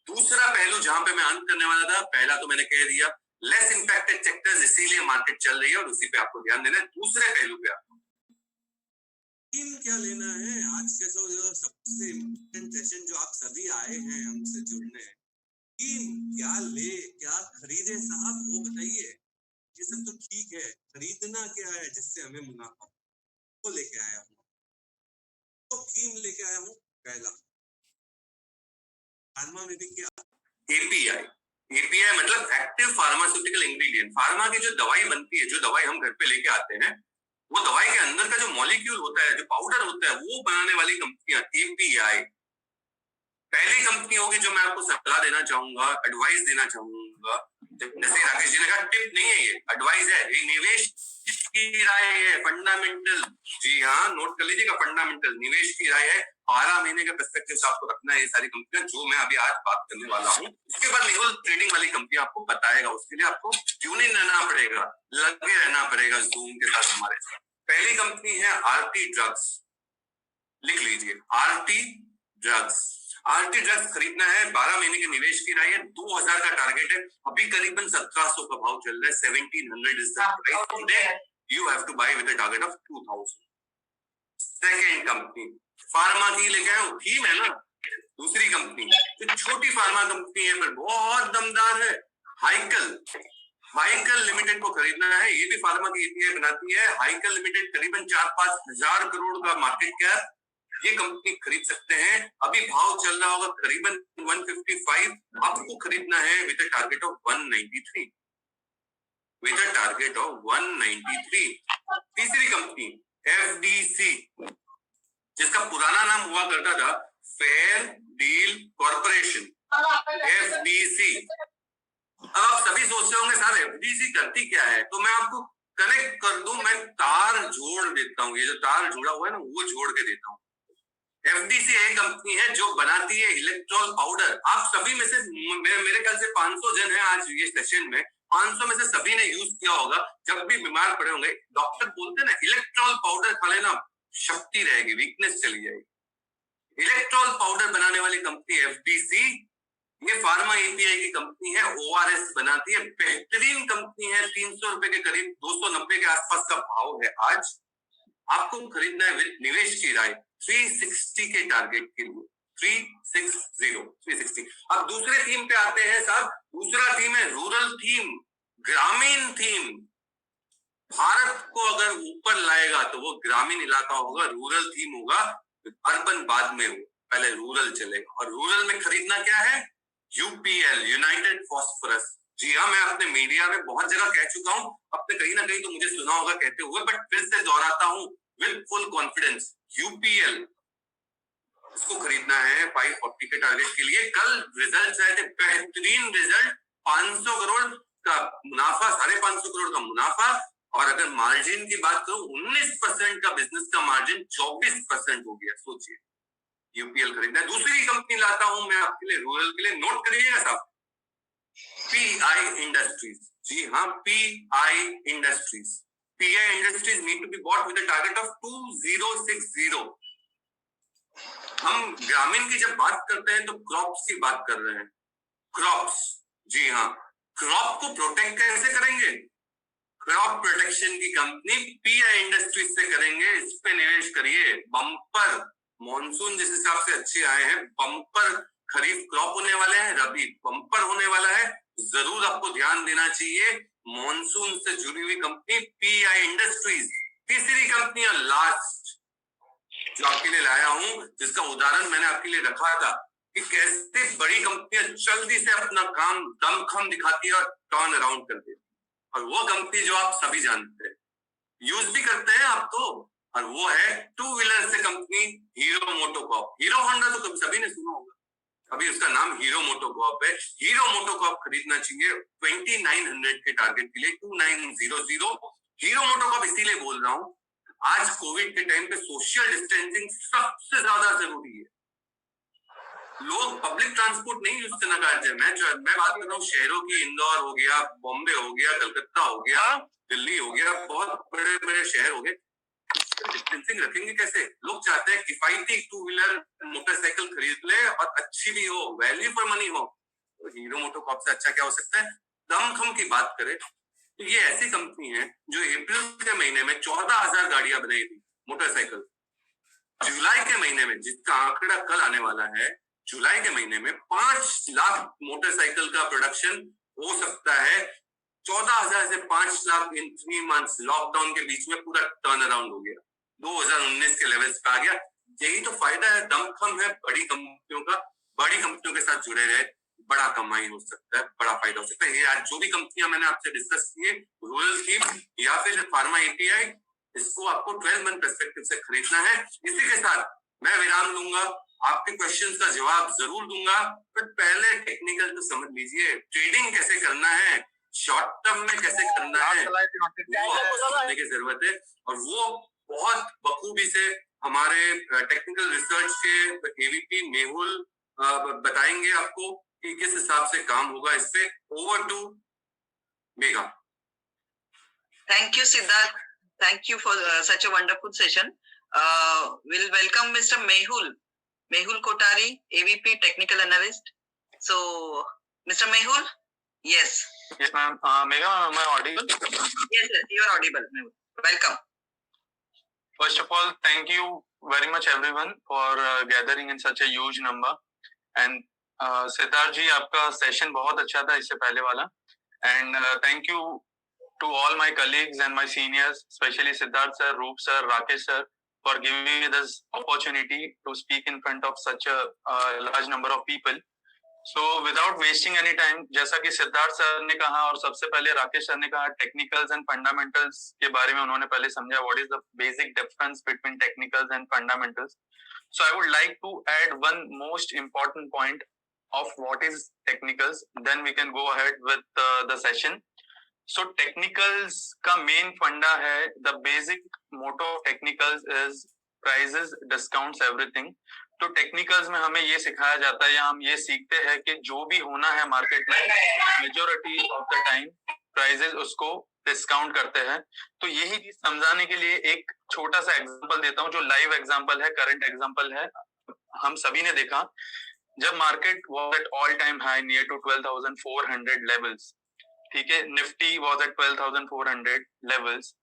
दूसरा पहलू जहां पे मैं अंत करने वाला था, पहला तो मैंने कह दिया, लेस इंपैक्टेड सेक्टर्स, इसीलिए मार्केट चल रही है और उसी पे आपको ध्यान देना है। दूसरे पहलू पे आपको क्या लेना है, आज के सबसे इम्पोर्टेंट सेशन जो आप सभी आए हैं हमसे जुड़ने, क्या ले क्या खरीदे साहब, वो बताइए। ये सब तो ठीक है, खरीदना क्या है जिससे हमें मुनाफा, वो लेके आया हूँ। तो थीम लेके आया हूँ। पहला, फार्मा में भी क्या, एपीआई। एपीआई मतलब एक्टिव फार्मास्यूटिकल इंग्रेडिएंट। फार्मा की जो दवाई बनती है, जो दवाई हम घर पे लेके आते हैं, वो दवाई के अंदर का जो मॉलिक्यूल होता है, जो पाउडर होता है, वो बनाने वाली कंपनियां एपीआई। पहली कंपनी होगी जो मैं आपको सलाह देना चाहूंगा, एडवाइस देना चाहूंगा, जैसे राकेश जी ने कहा, टिप नहीं है ये, एडवाइस है, ये निवेश की राय है, फंडामेंटल। जी हाँ, नोट कर लीजिएगा, फंडामेंटल निवेश की राय है। 12 महीने के पर्सपेक्टिव से आपको रखना है ये सारी कंपनियां जो मैं अभी आज बात करने वाला हूँ। उसके बाद मेहुल ट्रेडिंग वाली कंपनी आपको बताएगा, उसके लिए आपको ट्यून इन रहना पड़ेगा, लगे रहना पड़ेगा जूम के साथ हमारे साथ। पहली कंपनी है आरटी ड्रग्स, लिख लीजिए, आरटी ड्रग्स। आरटी ड्रग्स खरीदना है, 12 महीने के निवेश की राय है, 2000 का टारगेट है, अभी करीबन 1700 का भाव चल रहा है, 1700 is the price today, you have to buy with a target of 2000। Second company pharma की लेके आया हूं, थीम है ना। दूसरी कंपनी जो छोटी फार्मा कंपनी है पर बहुत दमदार है, हाइकल। हाइकल लिमिटेड को खरीदना है, ये भी फार्मा की एपीआई बनाती है। हाइकल लिमिटेड करीबन 4-5 हजार करोड़ का मार्केट कैप, ये कंपनी खरीद सकते हैं। अभी भाव चल रहा होगा करीबन 155, आपको खरीदना है with a target of 193, with a target of 193। तीसरी कंपनी एफडीसी, जिसका पुराना नाम हुआ करता था फेयर डील कॉर्पोरेशन, एफडीसी। अब आप सभी सोचते होंगे साहब एफडीसी करती क्या है, तो मैं आपको कनेक्ट कर दूं, मैं तार जोड़ देता हूँ, ये जो तार जुड़ा हुआ है ना वो जोड़ के देता हूँ। एफडीसी एक कंपनी है जो बनाती है इलेक्ट्रॉल पाउडर। आप सभी में से मेरे ख्याल से 500 जन है आज ये सेशन में, 500 में से सभी ने यूज किया होगा। जब भी बीमार पड़े होंगे, डॉक्टर बोलते हैं ना इलेक्ट्रॉल पाउडर खा लेना, शक्ति रहेगी, वीकनेस चली जाएगी। इलेक्ट्रॉल पाउडर बनाने वाली कंपनी एफडीसी, ये फार्मा एपीआई की कंपनी है, ओआरएस बनाती है, बेहतरीन कंपनी है, 300 रुपए के करीब, 290 के आसपास का भाव है आज। आपको खरीदना है निवेश की राय 360 के टारगेट के लिए, 360। अब दूसरे थीम पे आते हैं साहब। दूसरा थीम है रूरल थीम, ग्रामीण थीम। भारत को अगर ऊपर लाएगा तो वो ग्रामीण इलाका होगा, रूरल थीम होगा, अर्बन बाद में हो। पहले रूरल चलेगा। और रूरल में खरीदना क्या है? UPL, United phosphorus. जी हाँ, मैं अपने मीडिया में बहुत जगह कह चुका हूँ, अपने कहीं ना कहीं तो मुझे सुना होगा कहते हुए, बट फिर से दोहराता हूँ विद फुल कॉन्फिडेंस, यूपीएल इसको खरीदना है 540 के टारगेट के लिए। कल रिजल्ट आए थे, बेहतरीन रिजल्ट, 500 करोड़ का मुनाफा, 550 करोड़ का मुनाफा। और अगर मार्जिन की बात करूं, 19% का बिजनेस का मार्जिन 24% हो गया। सोचिए, यूपीएल खरीदना है। दूसरी कंपनी लाता हूं मैं आपके लिए रूरल के लिए, नोट करिएगा साहब, पीआई इंडस्ट्रीज। जी हाँ, PI Industries. PI Industries need to be bought with a target of 2060। हम ग्रामीण की जब बात करते हैं तो क्रॉप्स की बात कर रहे हैं, क्रॉप्स। जी हाँ, क्रॉप को प्रोटेक्ट कैसे करेंगे? क्रॉप प्रोटेक्शन की कंपनी पीआई इंडस्ट्रीज से करेंगे। इस पे निवेश करिए। बम्पर मॉनसून जिस हिसाब से अच्छे आए हैं, बम्पर खरीफ क्रॉप होने वाले हैं, रबी बम्पर होने वाला है, जरूर आपको ध्यान देना चाहिए। मॉनसून से जुड़ी हुई कंपनी पीआई इंडस्ट्रीज। तीसरी कंपनी और लास्ट जो आपके लिए लाया हूं, जिसका उदाहरण मैंने आपके लिए रखा था कि कैसे बड़ी कंपनियां जल्दी से अपना काम दमखम दिखाती है और टर्न अराउंड कर देती है। और वो कंपनी जो आप सभी जानते हैं, यूज भी करते हैं आप तो, और वो है टू व्हीलर से company hero MotoCorp. Hero Honda तो कभी सभी ने सुना होगा, अभी उसका नाम हीरो मोटोकॉर्प है। हीरो मोटोकॉर्प खरीदना चाहिए 2900 के टारगेट के लिए, 2900। हीरो मोटोकॉर्प इसीलिए बोल रहा हूं, आज कोविड के टाइम पे सोशल डिस्टेंसिंग सबसे ज्यादा जरूरी है। लोग पब्लिक ट्रांसपोर्ट नहीं यूज करना चाहते हैं। मैं बात कर रहा हूँ शहरों की, इंदौर हो गया, बॉम्बे हो गया, कलकत्ता हो गया, दिल्ली हो गया, बहुत बड़े बड़े शहर हो गए। डिस्टेंसिंग रखेंगे कैसे? लोग चाहते हैं किफायती टू व्हीलर मोटरसाइकिल खरीद ले और अच्छी भी हो, वैल्यू फॉर मनी हो। तो हीरो मोटोकॉर्प से अच्छा क्या हो सकता है? दमखम की बात करें तो ये ऐसी कंपनी है जो अप्रैल के महीने में 14,000 गाड़ियां बनाई थी मोटरसाइकिल। जुलाई के महीने में, जिसका आंकड़ा कल आने वाला है, जुलाई के महीने में 5 लाख मोटरसाइकिल का प्रोडक्शन हो सकता है। 14,000 से 5 लाख इन 3 मंथ्स। लॉकडाउन के बीच में पूरा टर्न अराउंड हो गया, 2019 के लेवल्स पे आ गया। यही तो फायदा है, दमखम है बड़ी कंपनियों का। बड़ी कंपनियों के साथ जुड़े रहे, बड़ा कमाई हो सकता है, बड़ा फायदा हो सकता है। ये आज जो भी कंपनियां मैंने आपसे डिस्कस की है, रूरल की या फिर फार्मा एपीआई, इसको आपको 12 मंथ पर्सपेक्टिव से खरीदना है। इसी के साथ मैं विराम लूंगा, आपके क्वेश्चंस का जवाब जरूर दूंगा, पर पहले टेक्निकल तो समझ लीजिए। ट्रेडिंग कैसे करना है, शॉर्ट टर्म में कैसे करना है, वो आपको समझने की जरूरत है। और वो बहुत बखूबी से हमारे टेक्निकल रिसर्च के एवीपी मेहुल बताएंगे आपको कि किस हिसाब से काम होगा इस पे। Over to Megha. Thank you, Siddharth. Thank you for such a wonderful session. We'll welcome Mr. Mehul Kotari, AVP Technical Analyst. So, Mr. Mehul, yes. Yes, ma'am. Megha, am I audible? Yes, you are audible, Mehul. Welcome. First of all, thank you very much everyone for gathering in such a huge number. And Siddharth ji, आपका session बहुत अच्छा था इससे पहले वाला. And thank you to all my colleagues and my seniors, especially Siddharth sir, Roop sir, Rakesh sir, for giving me this opportunity to speak in front of such a large number of people. So without wasting any time, जैसा कि Siddharth sir ने कहा और सबसे पहले Rakesh sir ने कहा, technicals and fundamentals के बारे में उन्होंने पहले समझा, what is the basic difference between technicals and fundamentals. So I would like to add one most important point of what is technicals, then we can go ahead with the session. So technicals का main फंडा है, the basic motto of technicals is prices, discounts, everything. तो technicals में हमें ये सिखाया जाता है या हम ये सीखते हैं कि जो भी होना है मार्केट में, majority of the time prices उसको डिस्काउंट करते हैं. तो यही चीज समझाने के लिए एक छोटा सा एग्जांपल देता हूँ, जो लाइव एग्जांपल है, करंट एग्जांपल है. हम सभी ने देखा जब market was at all time high near to 12,400 levels, ठीक है, निफ्टी वाज एट 12,400 लेवल्स,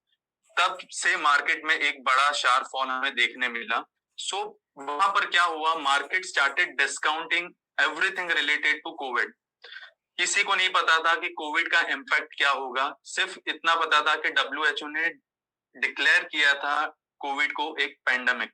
तब से मार्केट में एक बड़ा शार्प फॉल हमें देखने मिला. सो वहां पर क्या हुआ, market started discounting everything related to COVID. किसी को नहीं पता था कि कोविड का इम्पैक्ट क्या होगा, सिर्फ इतना पता था कि WHO ने डिक्लेयर किया था कोविड को एक पैंडेमिक.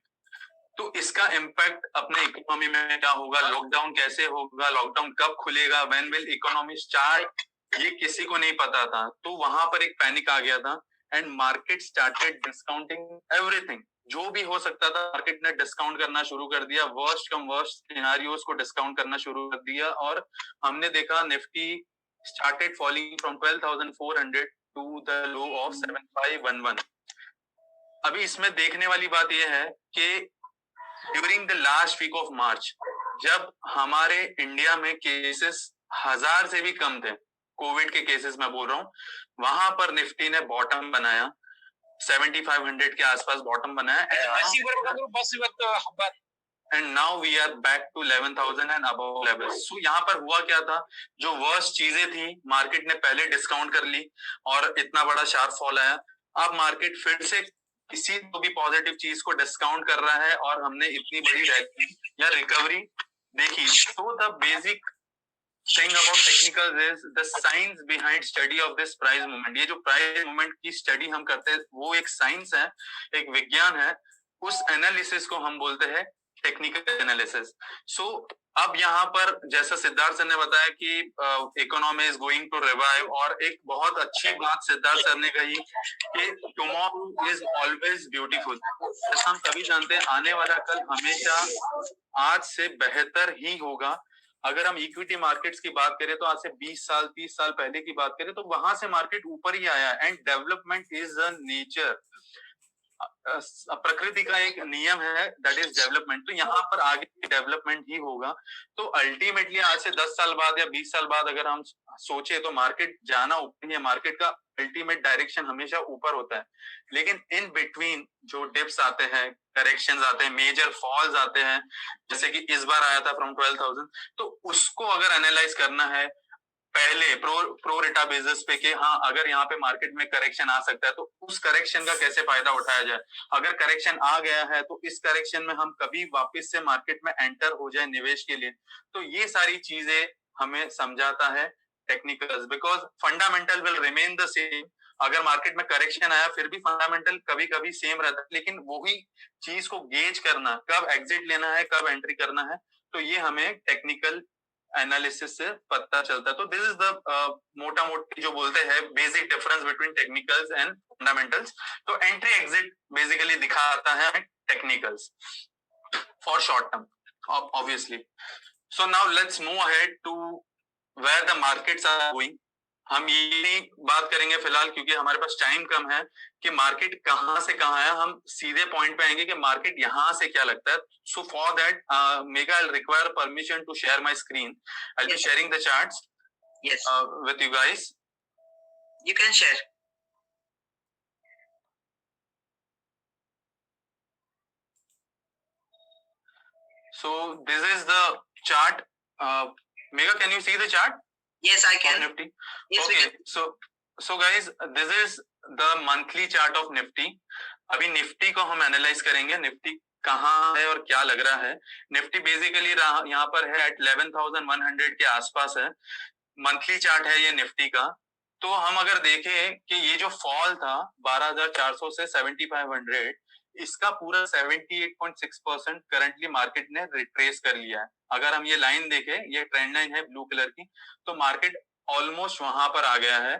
तो इसका इम्पैक्ट अपने इकोनॉमी में क्या होगा, लॉकडाउन कैसे होगा, लॉकडाउन कब खुलेगा, व्हेन विल इकोनॉमी स्टार्ट, ये किसी को नहीं पता था। तो वहां पर एक पैनिक आ गया था and market started discounting everything, जो भी हो सकता था मार्केट ने डिस्काउंट करना शुरू कर दिया, वर्स्ट कम वर्स्ट सिनेरियोस को डिस्काउंट करना शुरू कर दिया। और हमने देखा Nifty started falling from 12,400 to the low of 7,511। अभी इसमें देखने वाली बात यह है कि during the last week of March, जब हमारे इंडिया में केसेस 1000 से भी कम थे, कोविड के केसेस मैं बोल रहा हूँ, वहां पर निफ्टी ने बॉटम बनाया, 7,500 के आसपास बॉटम बनाया and now we are back to 11,000 and above levels. So यहाँ पर हुआ क्या था, जो वर्स्ट चीजें थी मार्केट ने पहले डिस्काउंट कर ली और इतना बड़ा शार्प फॉल आया। अब मार्केट फिर से किसी को भी पॉजिटिव चीज को डिस्काउंट कर रहा है और हमने इतनी बड़ी रैली या रिकवरी देखी। तो the basic thing about technical is the science behind study of this price movement. ये जो प्राइस मूवमेंट की स्टडी हम करते हैं वो एक साइंस है, एक विज्ञान है, उस एनालिसिस को हम बोलते हैं टेक्निकल एनालिसिस। सो अब यहाँ पर जैसा सिद्धार्थ सर ने बताया कि economy is going to revive, और एक बहुत अच्छी बात सिद्धार्थ सर ने कही कि टुमारो इज ऑलवेज ब्यूटीफुल। जैसा हम सभी जानते हैं आने वाला कल हमेशा आज से बेहतर ही होगा। अगर हम इक्विटी मार्केट्स की बात करें तो आज से 20 साल 30 साल पहले की बात करें तो वहां से मार्केट ऊपर ही आया and development is a nature, प्रकृति का एक नियम है, दैट इज डेवलपमेंट। तो यहाँ पर आगे डेवलपमेंट ही होगा। तो अल्टीमेटली आज से 10 साल बाद या 20 साल बाद अगर हम सोचे तो मार्केट जाना ऊपर है, मार्केट का अल्टीमेट डायरेक्शन हमेशा ऊपर होता है। लेकिन इन बिटवीन जो डिप्स आते हैं, करेक्शंस आते हैं, मेजर फॉल्स आते हैं, जैसे कि इस बार आया था फ्रॉम 12,000, तो उसको अगर एनालाइज करना है पहले प्रो रेटा बेसिस पे कि हाँ अगर यहाँ पे मार्केट में करेक्शन आ सकता है तो उस करेक्शन का कैसे फायदा उठाया जाए। अगर करेक्शन आ गया है तो इस करेक्शन में हम कभी वापस से मार्केट में एंटर हो जाए निवेश के लिए। तो ये सारी चीजें हमें समझाता है technicals, because fundamental will remain the same. अगर मार्केट में करेक्शन आया फिर भी फंडामेंटल कभी कभी सेम रहता है, लेकिन वही चीज को गेज करना, कब एग्जिट लेना है, कब एंट्री करना है, तो ये हमें टेक्निकल एनालिसिस से पता चलता है। तो दिस इज द मोटा मोटी जो बोलते हैं basic difference between technicals and fundamentals. तो एंट्री एग्जिट बेसिकली दिखाता है technicals for short term obviously. So now let's move ahead to where the markets are going. हम ये नहीं बात करेंगे फिलहाल क्योंकि हमारे पास टाइम कम है कि मार्केट कहां से कहां है, हम सीधे पॉइंट पे आएंगे कि मार्केट यहां से क्या लगता है। So for that Megha I require permission to share my screen. I be sharing the charts with you guys. You can share. So this is the chart. Mega, can you see the chart? Yes, I can. Nifty. Yes, we Okay. can. So guys, this is the monthly chart of Nifty. अभी Nifty को हम analyse करेंगे, Nifty कहाँ है और क्या लग रहा है। निफ्टी बेसिकली यहाँ पर है एट 11,100 के आसपास है। मंथली चार्ट है ये निफ्टी का। तो हम अगर देखें कि ये जो फॉल था 12,400 से 7,500, इसका पूरा 78.6% करंटली मार्केट ने रिट्रेस कर लिया है। अगर हम ये लाइन देखें, ये ट्रेंड लाइन है ब्लू कलर की, तो मार्केट ऑलमोस्ट वहां पर आ गया है।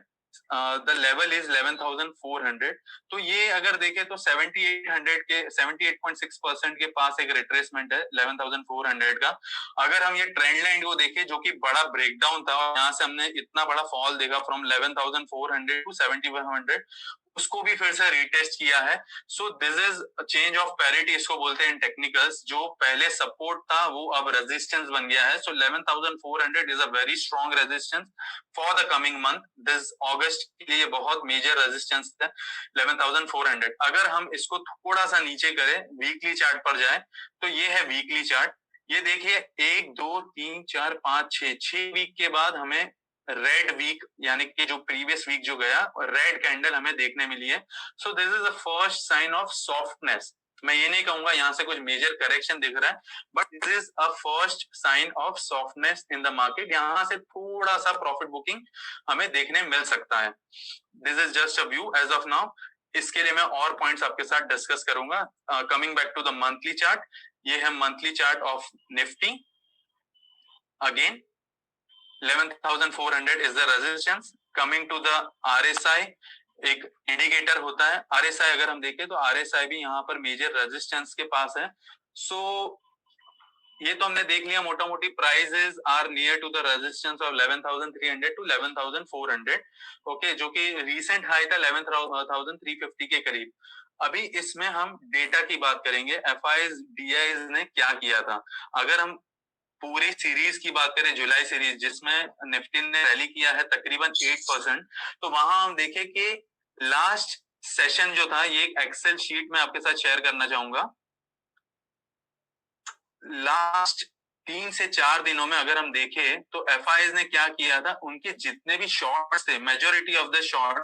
The level is 11,400। तो ये अगर देखें तो 7800 के 78.6% के पास एक रिट्रेसमेंट है 11,400 का। अगर हम ये ट्रेंड लाइन को देखें जो कि बड़ा ब्रेकडाउन था, यहाँ से हमने इतना बड़ा फॉल देखा फ्रॉम 11,400 टू 7,500, उसको भी फिर से रीटेस्ट किया है। So this is change of parity, इसको बोलते हैं टेक्निकल्स। जो पहले सपोर्ट था वो अब रेजिस्टेंस बन गया है। So 11,400 is a very strong resistance for the coming month. This August के लिए बहुत मेजर रेजिस्टेंस है 11,400। अगर हम इसको थोड़ा सा नीचे करें, वीकली चार्ट पर जाए, तो ये है वीकली चार्ट। ये देखिए 1 2 3 4 5 6 वीक के बाद हमें रेड वीक यानी कि जो प्रीवियस वीक जो गया रेड कैंडल हमें देखने मिली है। So this is the first sign of softness. मैं ये नहीं कहूंगा यहाँ से कुछ मेजर करेक्शन दिख रहा है, but this is a first sign of softness in the market. यहाँ से थोड़ा सा प्रॉफिट बुकिंग हमें देखने मिल सकता है। This is just a view as of now. इसके लिए मैं और पॉइंट्स आपके साथ डिस्कस करूंगा. Coming back to the monthly chart, ये है monthly chart of Nifty. Again 11,400 is the resistance. Coming to the RSI, एक इंडिकेटर होता है. RSI अगर हम देखें तो RSI भी यहाँ पर मेजर रेजिस्टेंस के पास है. सो ये तो हमने देख लिया, मोटा मोटी prices are near to the resistance of 11,300 to 11,400. Okay, जो कि रीसेंट हाई था 11,350 के करीब. अभी इसमें हम डेटा की बात करेंगे. FIs DIs ने क्या किया था. अगर हम पूरी सीरीज की बात करें, जुलाई सीरीज जिसमें निफ्टी ने रैली किया है तकरीबन 8%, तो वहां हम देखें कि लास्ट सेशन जो था, ये एक एक्सेल शीट में आपके साथ शेयर करना चाहूंगा. लास्ट 3 से 4 दिनों में अगर हम देखें तो FIs ने क्या किया था, उनके जितने भी शॉर्ट्स थे, majority of the short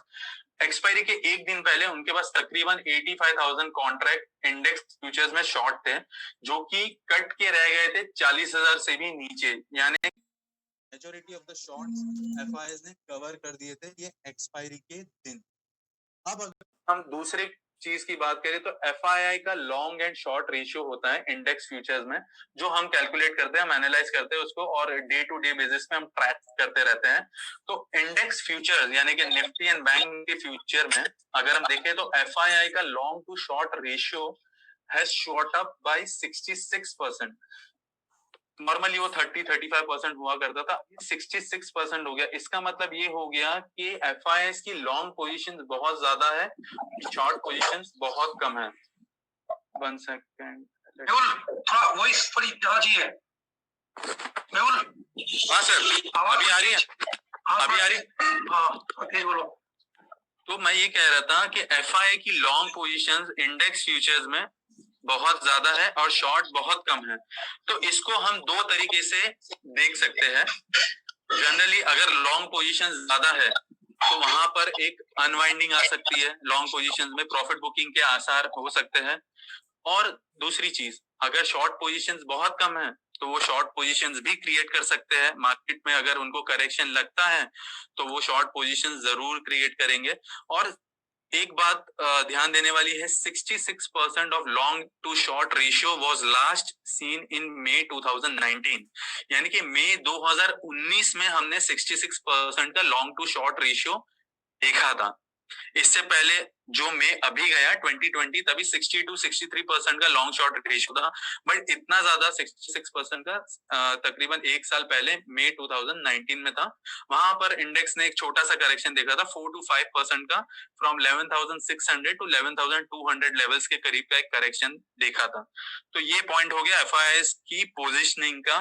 expiry के एक दिन पहले उनके पास तकरीबन 85,000 कॉन्ट्रैक्ट इंडेक्स फ्यूचर्स में शॉर्ट थे, जो कि कट के रह गए थे 40,000 से भी नीचे. यानी majority of the shorts FIs ने कवर कर दिए थे ये एक्सपायरी के दिन. अब अगर हम दूसरे चीज की बात करें तो FII का लॉन्ग एंड शॉर्ट रेशियो होता है इंडेक्स फ्यूचर्स में, जो हम कैलकुलेट करते हैं, हम एनालाइज करते हैं उसको, और डे टू डे बेसिस पे हम ट्रैक करते रहते हैं. तो इंडेक्स फ्यूचर्स यानी कि निफ्टी एंड बैंक के फ्यूचर में अगर हम देखें तो FII का long to short ratio has shot up by 66%. Normally वो 30-35% हुआ करता था, 66% हो गया. इसका मतलब ये हो गया कि FIs की लॉन्ग पोजीशंस बहुत ज्यादा है, शॉर्ट पोजीशंस बहुत कम है. 1 सेकंड, थोड़ा वॉइस थोड़ी जहाजी है. मेहुल, हाँ सर, अभी आ रही है? अभी आ रही है? हाँ, तेज बोलो. तो मैं ये कह रहा था कि FI की लॉन्ग पोजीशंस इंडेक्स फ्यूचर्स में बहुत ज्यादा है और शॉर्ट बहुत कम है. तो इसको हम दो तरीके से देख सकते हैं. जनरली अगर लॉन्ग पोजीशन ज्यादा है तो वहां पर एक अनवाइंडिंग आ सकती है, लॉन्ग पोजीशंस में प्रॉफिट बुकिंग के आसार हो सकते हैं. और दूसरी चीज, अगर शॉर्ट पोजीशंस बहुत कम है तो वो शॉर्ट पोजीशंस भी क्रिएट कर सकते हैं. मार्केट में अगर उनको करेक्शन लगता है तो वो शॉर्ट पोजीशंस जरूर क्रिएट करेंगे. और एक बात ध्यान देने वाली है, 66% of long to short ratio was last seen in May 2019. यानी कि मई 2019 में हमने 66% का लॉन्ग टू शॉर्ट रेशियो देखा था. इससे पहले जो मई अभी गया 2020, तभी 60-63% का लॉन्ग शॉर्ट रेशियो था. बट इतना ज्यादा 66% का तकरीबन एक साल पहले मई 2019 में था. वहां पर इंडेक्स ने एक छोटा सा करेक्शन देखा था 4-5% का, फ्रॉम 11,600 टू 11,200 लेवल्स के करीब का एक करेक्शन देखा था. तो ये पॉइंट हो गया FIs की पोजिशनिंग का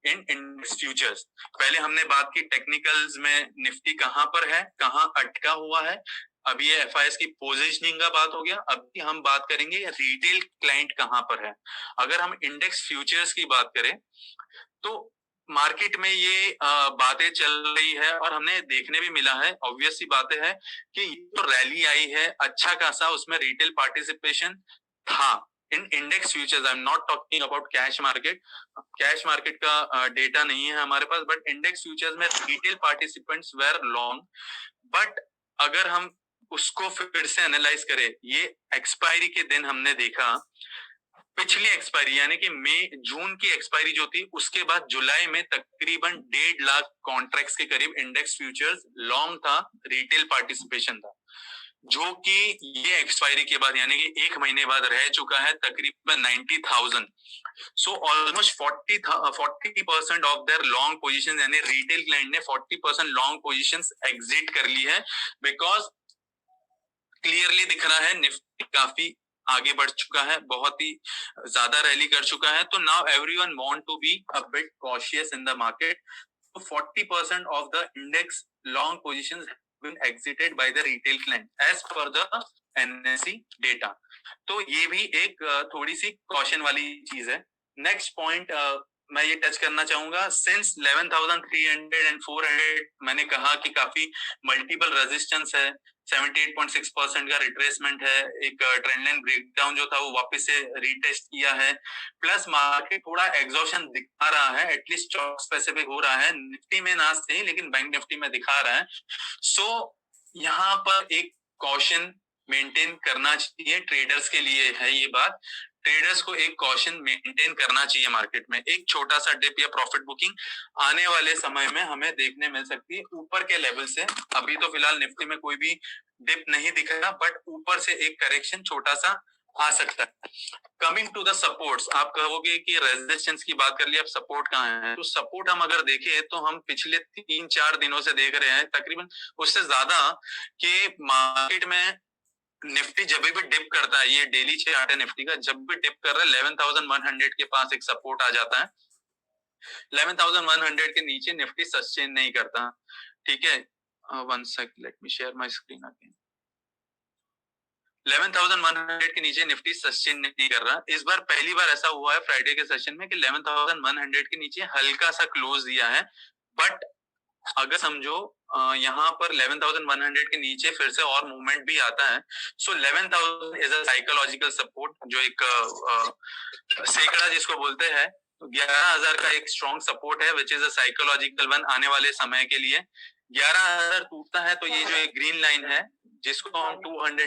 इन इंडेक्स फ्यूचर्स. पहले हमने बात की टेक्निकल्स में निफ्टी कहां पर है, कहां अटका हुआ है. अभी ये FIs की पोजीशनिंग का बात हो गया. अभी हम बात करेंगे रिटेल क्लाइंट कहां पर है. अगर हम इंडेक्स फ्यूचर्स की बात करें तो मार्केट में ये बातें चल रही है और हमने देखने भी मिला है, ऑब्वियस सी बातें है कि ये तो रैली आई है अच्छा खासा, उसमें रिटेल पार्टिसिपेशन था in index futures. I am not talking about cash market. Cash market का डेटा नहीं है हमारे पास, बट इंडेक्स फ्यूचर्स में retail participants were long. But अगर हम उसको फिर से एनालाइज करें, ये एक्सपायरी के दिन हमने देखा, पिछली एक्सपायरी यानी कि मई जून की एक्सपायरी जो थी, उसके बाद जुलाई में तकरीबन 1.5 लाख कॉन्ट्रैक्ट्स के करीब इंडेक्स फ्यूचर्स लॉन्ग था, रिटेल पार्टिसिपेशन था, जो कि ये एक्सपायरी के बाद यानी कि एक महीने बाद रह चुका है तकरीबन 90,000. So almost 40% of their long positions, यानी रिटेल क्लाइंट ने 40% लॉन्ग पोजीशंस एग्जिट कर ली है. बिकॉज क्लियरली दिख रहा है निफ्टी काफी आगे बढ़ चुका है, बहुत ही ज्यादा रैली कर चुका है. तो now everyone want to be a bit cautious in the market. तो 40% of the index long positions have been exited by the retail client as per the NSE data. तो ये भी एक थोड़ी सी कॉशन वाली चीज है. नेक्स्ट पॉइंट मैं ये टच करना चाहूंगा. सिंस 11,300 एंड 400 मैंने कहा कि काफी मल्टीपल रेजिस्टेंस है, 78.6% का रिट्रेसमेंट है, एक ट्रेंड लाइन ब्रेकडाउन जो था वो वापस से रीटेस्ट किया है, प्लस मार्केट थोड़ा एग्जॉशन दिखा रहा है, एटलीस्ट स्टॉक स्पेसिफिक हो रहा है. निफ्टी में ना सही लेकिन बैंक निफ्टी में दिखा रहा है. सो यहाँ पर एक कॉशन मेंटेन करना चाहिए। ट्रेडर्स के लिए है ये बात, ट्रेडर्स को एक कॉशन मेंटेन करना चाहिए मार्केट में। एक छोटा सा डिप या प्रॉफिट बुकिंग आने वाले समय में हमें देखने मिल सकती है ऊपर के लेवल से। अभी तो फिलहाल निफ्टी में कोई भी डिप नहीं दिख रहा, बट ऊपर से एक करेक्शन छोटा सा आ सकता है। कमिंग टू द सपोर्ट्स, आप कहोगे कि रेजिस्टेंस की बात कर ली, अब सपोर्ट कहाँ है? तो सपोर्ट हम अगर देखें तो हम पिछले 3-4 दिनों से देख रहे हैं, तकरीबन उससे ज्यादा, कि मार्केट में निफ्टी जब भी डिप करता है, ये डेली चार्ट है निफ्टी का, जब भी डिप कर रहा है 11,100 के पास एक सपोर्ट आ जाता है। 11,100 के नीचे निफ्टी सस्टेन नहीं करता, ठीक है। 1 second, let me share my screen again. 11,100 के नीचे निफ्टी सस्टेन नहीं कर रहा। इस बार पहली बार ऐसा हुआ है फ्राइडे के सेशन में कि 11,100 के नीचे हल्का सा क्लोज दिया है, बट अगर समझो यहाँ पर 11,100 के नीचे फिर से और मूवमेंट भी आता है, सो 11,000 इज अ साइकोलॉजिकल सपोर्ट, जो एक सैकड़ा जिसको बोलते हैं, 11,000 का एक स्ट्रॉन्ग सपोर्ट है, which is a psychological one आने वाले समय के लिए। 11,000 टूटता है तो ये जो एक ग्रीन लाइन है जिसको हम 200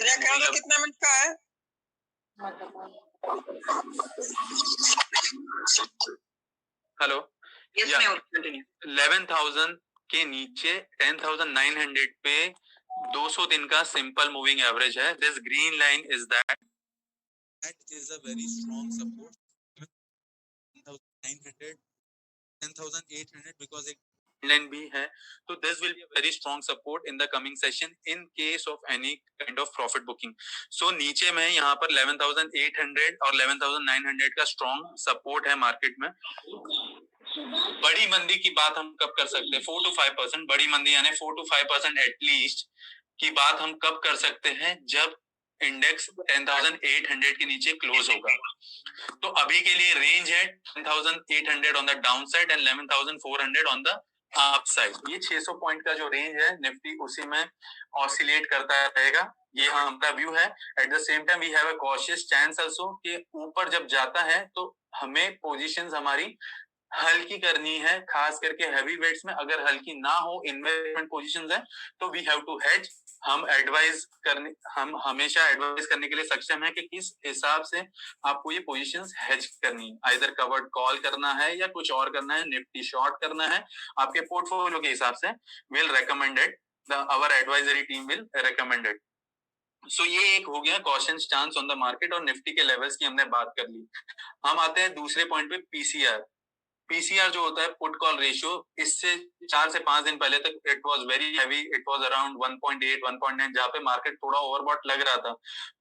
कितना मिनट का है? Hello, Yes, Yeah. Mehul, continue. 11,000 के नीचे 10,900 पे 200 दिन का सिंपल मूविंग एवरेज है। This green line is that is a very strong support. 10,900 10,800 because एक लाइन भी है, तो this will be a very strong support in the coming session in case of any kind of profit booking. So नीचे में यहाँ पर 11,800 और 11,900 का स्ट्रॉन्ग सपोर्ट है मार्केट में। बड़ी मंदी की बात हम कब कर सकते हैं? 4 to 5%। बड़ी मंदी यानी 4 to 5% एटलीस्ट की बात हम कब कर सकते हैं? जब इंडेक्स 10,800 के नीचे क्लोज होगा। तो अभी के लिए रेंज है 10,800 on the down side and 11,400 on the up side. ये 600 पॉइंट का जो रेंज है निफ्टी उसी में ऑसिलेट करता रहेगा, ये हमारा व्यू है। At the same time we have a cautious stance also कि ऊपर जब जाता है तो हमें पोजीशंस हमारी हल्की करनी है, खास करके हैवी वेट्स में। अगर हल्की ना हो, इन्वेस्टमेंट पोजीशंस है, तो वी हैव टू हेज। हम हमेशा एडवाइज करने के लिए सक्षम है कि किस हिसाब से आपको ये पोजीशंस हेज करनी है। आइदर कवर्ड कॉल करना है या कुछ और करना है, निफ्टी शॉर्ट करना है, आपके पोर्टफोलियो के हिसाब से will recommended, our advisory team will recommended. So ये एक हो गया caution stance on the market, और निफ्टी के लेवल्स की हमने बात कर ली। हम आते हैं दूसरे पॉइंट पे, पीसीआर। पीसीआर जो होता है पुट कॉल रेशियो, इससे 4 से 5 दिन पहले तक it was very heavy, it was around 1.8 1.9, जहां पे मार्केट थोड़ा ओवरबॉट लग रहा था।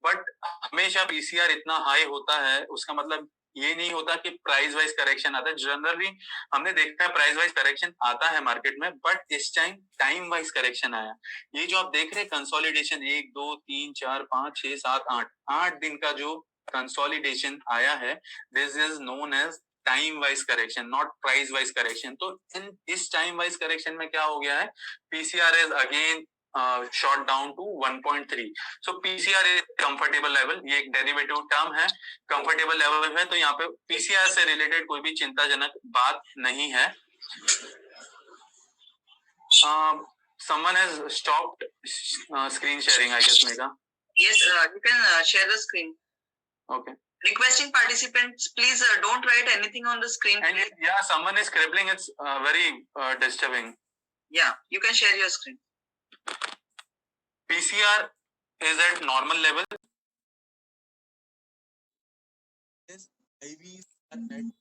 बट हमेशा पीसीआर इतना हाई होता है उसका मतलब ये नहीं होता कि प्राइस वाइज करेक्शन आता है। जनरली हमने देखा है प्राइस वाइज करेक्शन आता है मार्केट में, बट इस टाइम वाइज करेक्शन आया। ये जो आप देख रहे हैं कंसोलिडेशन, 1 2 3 4 5 6 7 8 दिन का जो कंसोलिडेशन आया है, this is known as time wise correction, not price wise correction. तो इस टाइम वाइज करेक्शन में क्या हो गया है? PCR is again shot down to 1.3। So PCR is comfortable level, ये एक डेरिवेटिव टर्म है, कंफर्टेबल लेवल है। तो यहाँ पे पीसीआर से रिलेटेड कोई भी चिंताजनक बात नहीं है। someone has stopped screen sharing, I guess, Megha. Yes, you can share the screen. Okay. Requesting participants, please don't write anything on the screen. And yeah, someone is scribbling. It's very disturbing. Yeah, you can share your screen. PCR is at normal level. Yes, IVs are at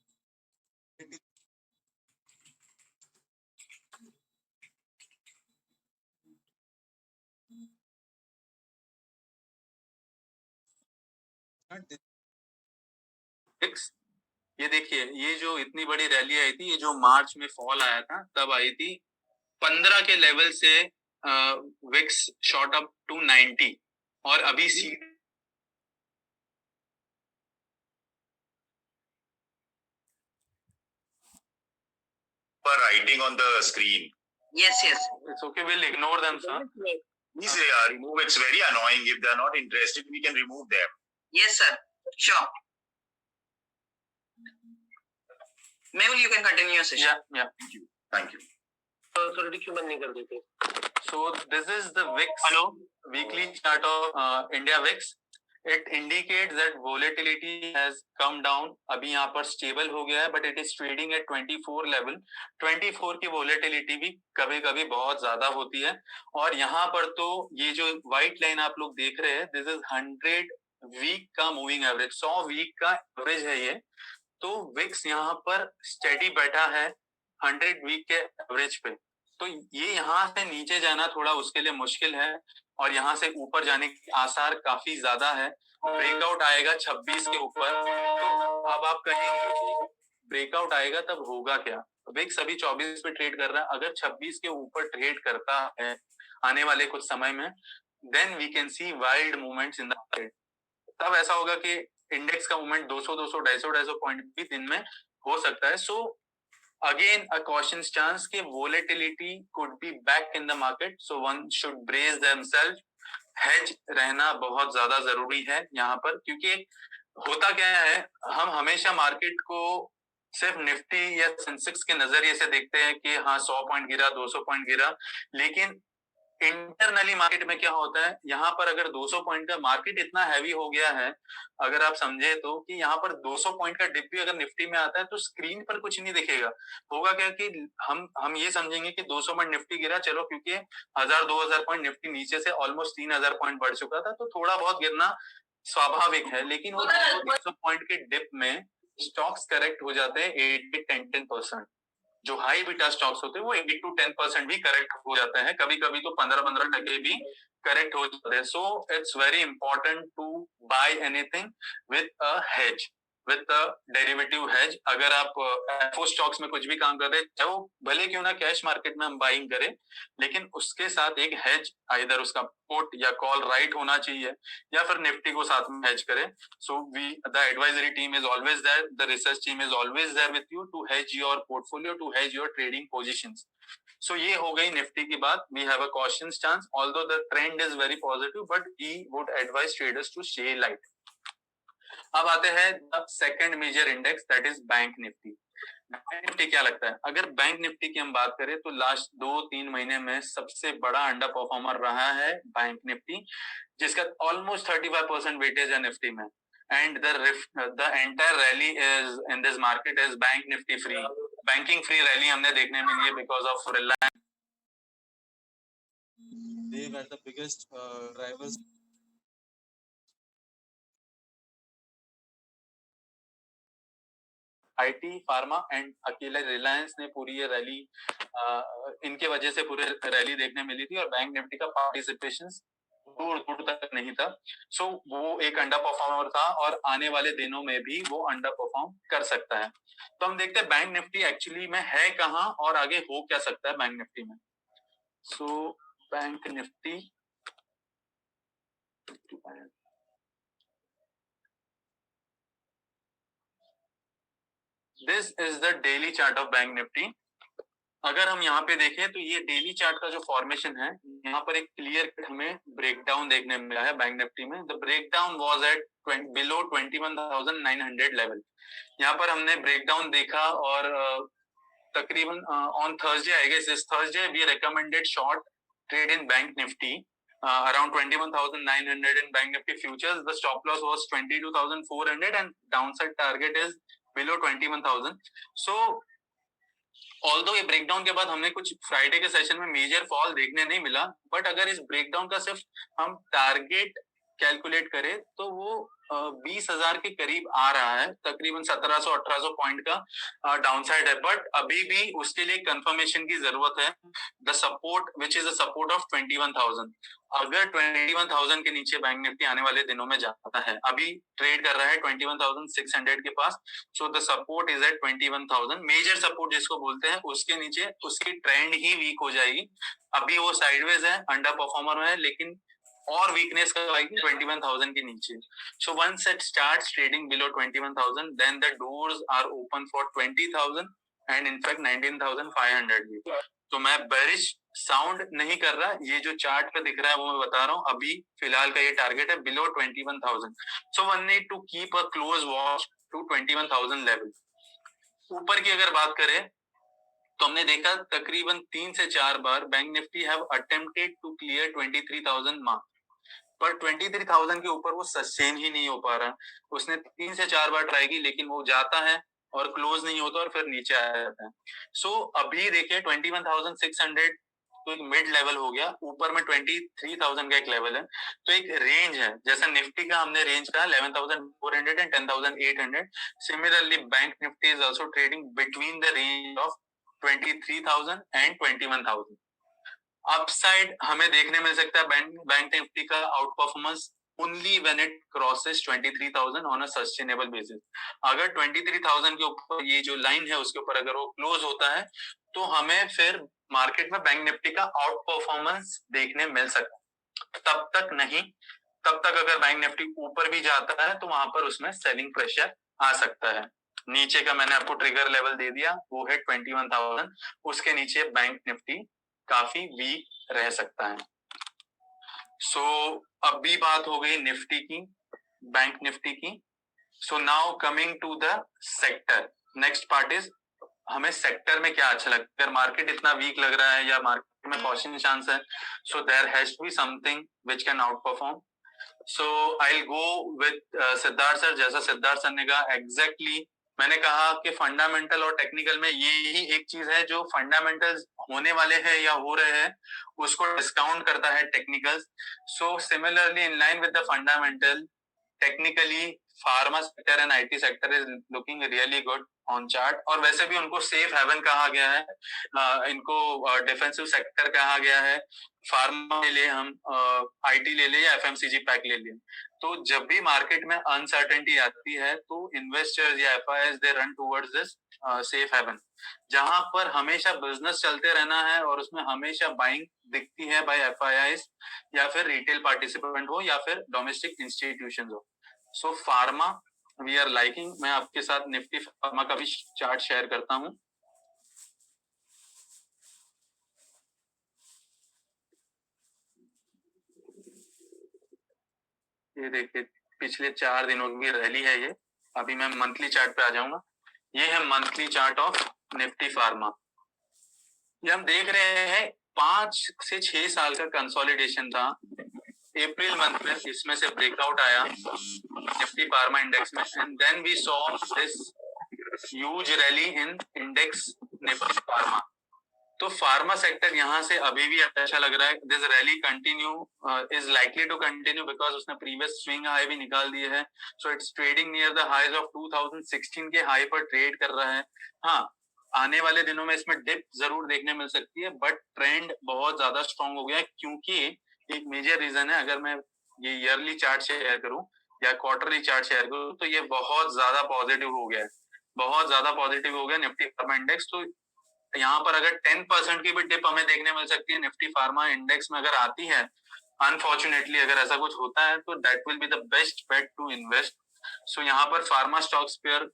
ये देखिए, ये जो इतनी बड़ी rally आई थी, ये जो मार्च में फॉल आया था तब आई थी। 15 के लेवल से विक्स शॉट अप टू 90 और अभी writing on the screen. Yes, yes. It's okay, we'll ignore them, sir. Please remove. It's very annoying. If they are not interested, we can remove them. Yes, sir. Sure. Mehul, you can continue your session. Yeah. Thank you. Already क्यों बंद नहीं कर देते? So this is the VIX weekly chart of India VIX. It indicates that volatility has come down. अभी यहाँ पर stable हो गया है, but it is trading at 24 level. 24 की volatility भी कभी-कभी बहुत ज्यादा होती है. और यहाँ पर तो ये जो white line आप लोग देख रहे हैं, this is 100 वीक का मूविंग एवरेज, 100 वीक का एवरेज है ये. तो विक्स यहाँ पर स्टेडी बैठा है 100 वीक के एवरेज पे. तो ये यहाँ से नीचे जाना थोड़ा उसके लिए मुश्किल है और यहाँ से ऊपर जाने के आसार काफी ज्यादा है. ब्रेकआउट आएगा 26 के ऊपर. तो अब आप कहेंगे कि ब्रेकआउट आएगा तब होगा क्या. विक्स अभी 24 पे ट्रेड कर रहा है. अगर 26 के ऊपर ट्रेड करता है आने वाले कुछ समय में, then we can see wild movements in the market. तब ऐसा होगा कि इंडेक्स का मूवमेंट 200 250 पॉइंट भी दिन में हो सकता है. सो again a caution's chance कि volatility could be back in the market, so one should brace themselves. hedge रहना बहुत ज्यादा जरूरी है यहाँ पर, क्योंकि होता क्या है, हम हमेशा मार्केट को सिर्फ निफ्टी या सेंसेक्स के नजरिए से देखते हैं कि हाँ 100 पॉइंट गिरा, 200 पॉइंट गिरा, लेकिन इंटरनली मार्केट में क्या होता है, यहाँ पर अगर 200 पॉइंट का मार्केट इतना हैवी हो गया है, अगर आप समझे तो, कि यहाँ पर 200 पॉइंट का डिप भी अगर निफ्टी में आता है तो स्क्रीन पर कुछ नहीं दिखेगा. होगा क्या कि हम ये समझेंगे कि 200 पॉइंट निफ्टी गिरा, चलो क्योंकि 1000-2000 पॉइंट निफ्टी नीचे से ऑलमोस्ट 3000 पॉइंट बढ़ चुका था, तो थोड़ा बहुत गिरना स्वाभाविक है. लेकिन वो 200 पॉइंट के डिप में स्टॉक्स करेक्ट हो जाते हैं 8-10%. जो हाई बीटा स्टॉक्स होते हैं वो 8-10% भी करेक्ट हो जाते हैं, कभी कभी तो 15% भी करेक्ट हो जाते हैं. So it's very important to buy anything with a hedge, with a derivative hedge. अगर आप एफओ स्टॉक्स में कुछ भी काम कर रहे हैं, चाहे वो भले क्यों ना कैश मार्केट में हम बाइंग करें, लेकिन उसके साथ एक हेज, आइदर उसका पुट या कॉल राइट होना चाहिए, या फिर निफ्टी को साथ में हेज करें. So we the advisory team is always there, the research team is always there with you to hedge your portfolio, to hedge your trading positions. So ये हो गई निफ्टी की बात. We have a caution stance, although the trend is very positive, but we would advise traders to stay light. अब आते हैं the second major index, that is bank Nifty. Bank Nifty क्या लगता है? अगर बैंक निफ्टी की हम बात करें तो लास्ट 2-3 महीने में सबसे बड़ा अंडर परफॉर्मर रहा है बैंक निफ्टी, जिसका ऑलमोस्ट 35% वेटेज है निफ्टी में. And the entire rally is in this market is bank Nifty free. Banking free rally हमने देखने मिली है because of Reliance. They were the biggest drivers. IT, pharma and अकेले रिलायंस ने पूरी ये रैली, इनके वजह से पूरे रैली देखने मिली थी, और बैंक निफ्टी का पार्टिसिपेशन दूर दूर तक नहीं था. सो वो एक अंडर परफॉर्मर था और आने वाले दिनों में भी वो अंडर परफॉर्म कर सकता है. तो हम देखते हैं बैंक निफ्टी एक्चुअली में है कहाँ और आगे हो क्या सकता है बैंक निफ्टी में. So bank Nifty, this is the daily chart of bank Nifty. अगर हम यहाँ पे देखें तो ये डेली चार्ट का जो फॉर्मेशन है, यहाँ पर एक क्लियर कट हमें ब्रेकडाउन देखने मिला है बैंक निफ्टी में. The breakdown was at below 21,900 level. यहाँ पर हमने ब्रेकडाउन देखा और तकरीबन ऑन थर्सडे, आई गेस इस Thursday we recommended short trade in Bank Nifty around 21,900 in bank nifty futures. The stop loss was 22,400 and downside target is below 21,000. So although ये breakdown के बाद हमने कुछ फ्राइडे के सेशन में मेजर फॉल देखने नहीं मिला, बट अगर इस ब्रेकडाउन का सिर्फ हम टारगेट कैलकुलेट करें तो वो 20,000 के करीब आ रहा है, तकरीबन 1700-1800 पॉइंट का डाउनसाइड है. बट अभी भी उसके लिए कंफर्मेशन की जरूरत है. The support which is a support of 21,000. अगर 21,000 के नीचे बैंक निफ्टी आने वाले दिनों में जाता है, अभी ट्रेड कर रहा है 21,600 के पास. So the support is at 21,000. Major support जिसको बोलते हैं, उसके नीचे उसकी ट्रेंड ही वीक हो जाएगी. अभी वो साइडवेज है, अंडर परफॉर्मर है, लेकिन और वीकनेस कब आएगी? 21,000 के नीचे. So once it starts trading below 21,000, then the doors are open for 20,000 and in fact 19,500 भी. तो मैं बेरिश साउंड नहीं कर रहा, ये जो चार्ट पे दिख रहा है वो मैं बता रहा हूँ. अभी फिलहाल का ये टारगेट है below 21,000. So one need to keep a close watch to 21,000 level. ऊपर की अगर बात करें तो हमने देखा तकरीबन 3 से 4 बार bank Nifty have attempted to clear 23,000 mark, पर 23,000 के ऊपर वो सस्टेन ही नहीं हो पा रहा। उसने 3 से 4 बार ट्राई की, लेकिन वो जाता है और क्लोज नहीं होता और फिर नीचे आ जाता है। सो अभी देखिए 21,600 तो एक मिड लेवल हो गया, ऊपर में 23,000 का एक लेवल है, तो एक रेंज है। जैसा निफ्टी का हमने रेंज कहा 11,400 and 10,800, similarly bank Nifty is also trading between the range of 23,000 and 21,000। Upside हमें देखने मिल सकता है बैंक निफ्टी का out performance only when it crosses 23,000 on a sustainable basis. अगर 23,000 के ऊपर ये जो लाइन है उसके ऊपर अगर वो क्लोज होता है तो हमें फिर मार्केट में बैंक निफ्टी का आउट परफॉर्मेंस देखने मिल सकता है। तब तक नहीं, तब तक अगर बैंक निफ्टी ऊपर भी जाता है तो वहां पर उसमें सेलिंग प्रेशर आ सकता है। नीचे का मैंने आपको ट्रिगर लेवल दे दिया, वो है 21,000, उसके नीचे बैंक निफ्टी काफी वीक रह सकता है। सो अभी बात हो गई निफ्टी की, बैंक निफ्टी की। So now coming to the sector, next part is हमें सेक्टर में क्या अच्छा लगता है। अगर मार्केट इतना वीक लग रहा है या मार्केट में कॉशन चांस है, so there has to be something which can outperform. So I will go with Siddharth sir. जैसा सिद्धार्थ सर ने कहा एग्जैक्टली मैंने कहा कि फंडामेंटल और टेक्निकल में ये ही एक चीज है, जो फंडामेंटल्स होने वाले हैं या हो रहे हैं उसको डिस्काउंट करता है technicals. So similarly in line with the fundamental, technically pharma sector and IT sector is looking really good on chart, और वैसे भी उनको सेफ हेवन कहा गया है, इनको डिफेंसिव सेक्टर कहा गया है। फार्मा ले ले हम, आईटी ले ले या एफएमसीजी पैक ले ले, तो जब भी मार्केट में अनसर्टेनिटी आती है तो इन्वेस्टर्स या FIIs they run towards this safe haven, जहां पर हमेशा बिजनेस चलते रहना है और उसमें हमेशा बाइंग दिखती है बाय एफआईआईज या फिर रिटेल पार्टिसिपेंट हो या फिर डोमेस्टिक इंस्टीट्यूशंस हो। सो फार्मा वी आर लाइकिंग। मैं आपके साथ निफ्टी फार्मा का भी चार्ट शेयर करता हूं। ये देखिए पिछले 4 दिनों की रैली है ये। अभी मैं मंथली चार्ट पे आ जाऊंगा। ये है monthly chart of Nifty pharma. ये हम देख रहे हैं 5 से 6 साल का कंसोलिडेशन था। अप्रैल मंथ में इसमें से ब्रेकआउट आया निफ्टी फार्मा इंडेक्स में, and then we saw this huge rally in index Nifty Pharma. तो फार्मा सेक्टर यहाँ से अभी भी अच्छा लग रहा है। This rally continue is likely to continue because उसने प्रीवियस स्विंग हाई भी निकाल दिए है। So it's trading near the highs of 2016 के हाई पर ट्रेड कर रहा है। हाँ, आने वाले दिनों में इसमें डिप जरूर देखने मिल सकती है, बट ट्रेंड बहुत ज्यादा स्ट्रॉन्ग हो गया है, क्योंकि एक मेजर रीजन है। अगर मैं ये ईयरली चार्ट शेयर करूं या क्वार्टरली चार्ट शेयर करूं तो ये बहुत ज्यादा पॉजिटिव हो गया है, बहुत ज्यादा पॉजिटिव हो गया निफ्टी फार्मा इंडेक्स। तो यहाँ पर अगर 10% की भी डिप हमें देखने मिल सकती है निफ्टी फार्मा इंडेक्स में अगर आती है, अनफॉर्चुनेटली अगर ऐसा कुछ होता है तो that will be the best bet to invest. So यहाँ पर फार्मा स्टॉक्स पर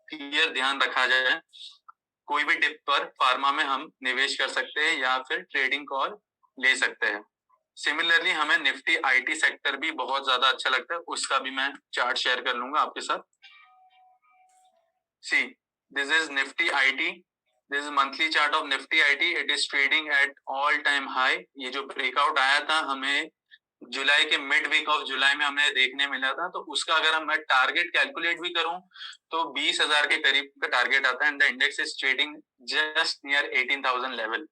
क्लियर ध्यान रखा जाए। कोई भी डिप पर फार्मा में हम निवेश कर सकते हैं या फिर ट्रेडिंग कॉल ले सकते हैं। सिमिलरली हमें निफ्टी आईटी सेक्टर भी बहुत ज्यादा अच्छा लगता है, उसका भी मैं चार्ट शेयर कर लूंगा आपके साथ। See this is Nifty IT, this is monthly chart of Nifty IT. It is trading at all time high. ये जो ब्रेकआउट आया था हमें जुलाई के मिड वीक ऑफ जुलाई में हमें देखने मिला था, तो उसका अगर हम मैं टारगेट कैलकुलेट भी करूं तो 20,000 के करीब का टारगेट आता है, and the index is trading just near 18,000 level.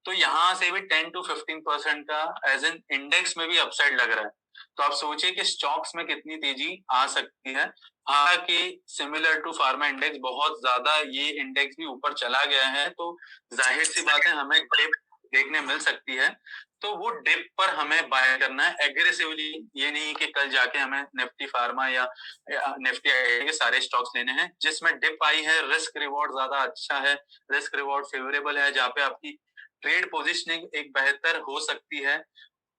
तो यहाँ से भी 10 to 15% का एज एन इंडेक्स में भी अपसाइड लग रहा है। तो आप सोचिए कि स्टॉक्स में कितनी तेजी आ सकती है। हालांकि सिमिलर टू फार्मा इंडेक्स बहुत ज्यादा ये इंडेक्स भी ऊपर चला गया है, तो जाहिर सी बात है हमें डिप देखने मिल सकती है। तो वो डिप पर हमें बाय करना है एग्रेसिवली। ये नहीं कि कल जाके हमें निफ्टी फार्मा या निफ्टी के सारे स्टॉक्स लेने हैं। जिसमें डिप आई है रिस्क रिवॉर्ड ज्यादा अच्छा है, रिस्क रिवॉर्ड फेवरेबल है, जहाँ पे आपकी ट्रेड पोजिशनिंग एक बेहतर हो सकती है,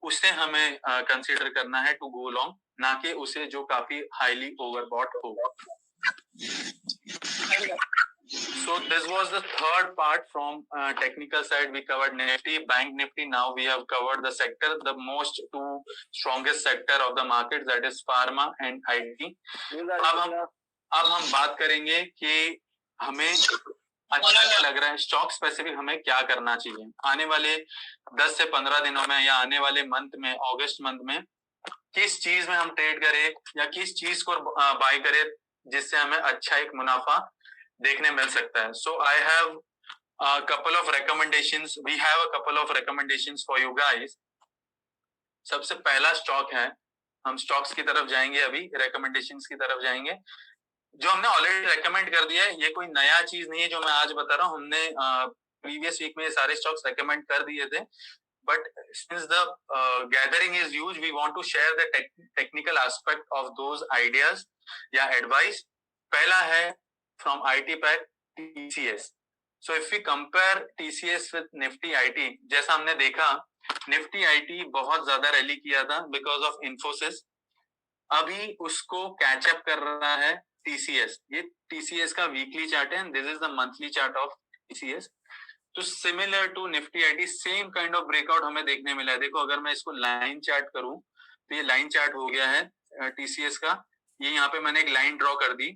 उसे हमें कंसीडर करना है टू गो लॉन्ग, ना कि उसे जो काफी हाईली ओवरबॉट होगा। So this was the third part from technical side. We covered Nifty, Bank Nifty. Now we have covered the sector, the most two strongest sector of the market, that is pharma and IT. अब हम बात करेंगे कि हमें अच्छा क्या लग रहा है, स्टॉक स्पेसिफिक हमें क्या करना चाहिए आने वाले 10 से 15 दिनों में या आने वाले मंथ में, अगस्त मंथ में किस चीज में हम ट्रेड करें या किस चीज को बाय करें जिससे हमें अच्छा एक मुनाफा देखने मिल सकता है. So I have a couple of recommendations. We have a couple of recommendations for you guys. सबसे पहला स्टॉक है, हम स्टॉक्स की तरफ जाएंगे, अभी रिकमेंडेशंस की तरफ जाएंगे. जो हमने ऑलरेडी रेकमेंड कर दिया है, ये कोई नया चीज नहीं है जो मैं आज बता रहा हूँ. हमने प्रीवियस वीक में सारे स्टॉक्स रेकमेंड कर दिए थे, but since the gathering is huge, we want to share the technical aspect of those ideas या advice. पहला है from IT Pack TCS. So if we compare TCS with Nifty IT, जैसा हमने देखा Nifty IT बहुत ज्यादा rally किया था because of Infosys. अभी उसको कैच अप कर रहा है TCS. ये TCS का वीकली चार्ट है and this is the monthly chart of TCS. तो similar to Nifty IT same kind of breakout हमें देखने मिला है. देखो अगर मैं इसको लाइन चार्ट करूं तो ये लाइन चार्ट हो गया है टीसीएस का. ये यहाँ पे मैंने एक लाइन ड्रॉ कर दी.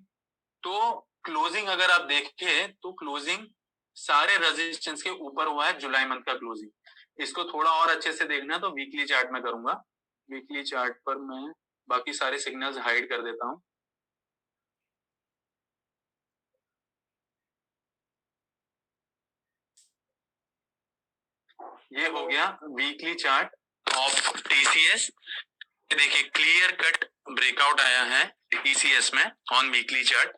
तो क्लोजिंग अगर आप देखें तो क्लोजिंग सारे रेजिस्टेंस के ऊपर हुआ है जुलाई मंथ का क्लोजिंग. इसको थोड़ा और अच्छे से देखना तो वीकली चार्ट में करूंगा. वीकली चार्ट पर मैं बाकी सारे सिग्नल्स हाइड कर देता हूं. ये हो गया वीकली चार्ट ऑफ टीसीएस. देखिए क्लियर कट ब्रेकआउट आया है टीसीएस में ऑन वीकली चार्ट.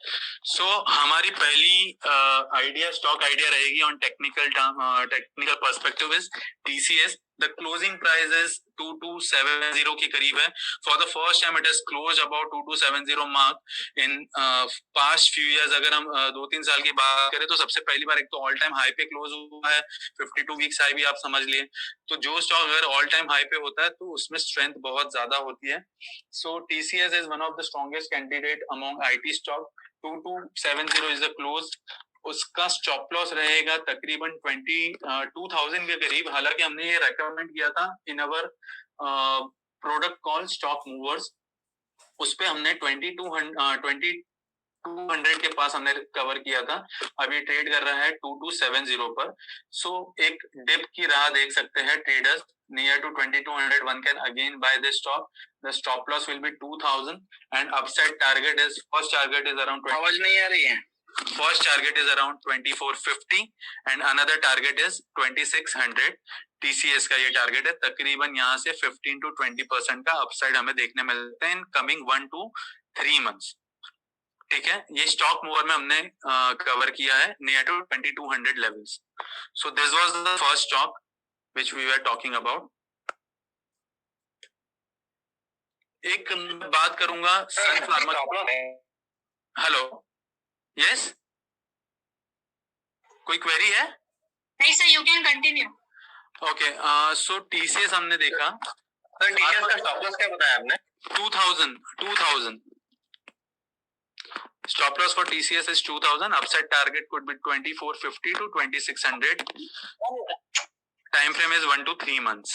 सो हमारी पहली आइडिया, स्टॉक आइडिया रहेगी on technical perspective is TCS. The closing price is 2270 के करीब है. For the first time it is close about 2270 mark in past few years. अगर हम 2-3 साल की बात करें तो सबसे पहली बार एक तो ऑल टाइम हाई पे क्लोज हुआ है. 52 वीक्स हाई भी आप समझ लिए. तो जो स्टॉक अगर ऑल टाइम हाई पे होता है तो उसमें स्ट्रेंथ बहुत ज्यादा होती है. So TCS is one of the strongest candidate among IT stock. 2270 is the close. उसका स्टॉप लॉस रहेगा तकरीबन 22,000 के करीब. हालांकि हमने ये रेकमेंड किया था in our product call stock movers. उस पे हमने 2200 के पास हमने कवर किया था. अभी ट्रेड कर रहा है 2270 पर. सो एक डिप की राह देख सकते हैं traders. Near to 2200 one can again buy this stock. The stop loss will be 2000 and upside target is, first target is around 20. आवाज नहीं आ रही है. First target is around 2450 and another target is 2600. TCS का ये target है. तकरीबन यहाँ से 15 to 20% का अपसाइड हमें देखने मिलते हैं इन कमिंग 1 to 3 months. ठीक है, ये स्टॉक मूवर में हमने कवर किया है near to 2200 levels. So this was the first stock which we were talking about. एक बात करूंगा सन फार्मा. हेलो, यस, कोई क्वेरी है? नहीं sir, you can continue. Okay, so TCS हमने देखा. सर टीसीएस का स्टॉप लॉस क्या बताया आपने? 2000. Stop loss for TCS is 2000. Upside target could be 2450 to 2600. Time frame is 1 to 3 months.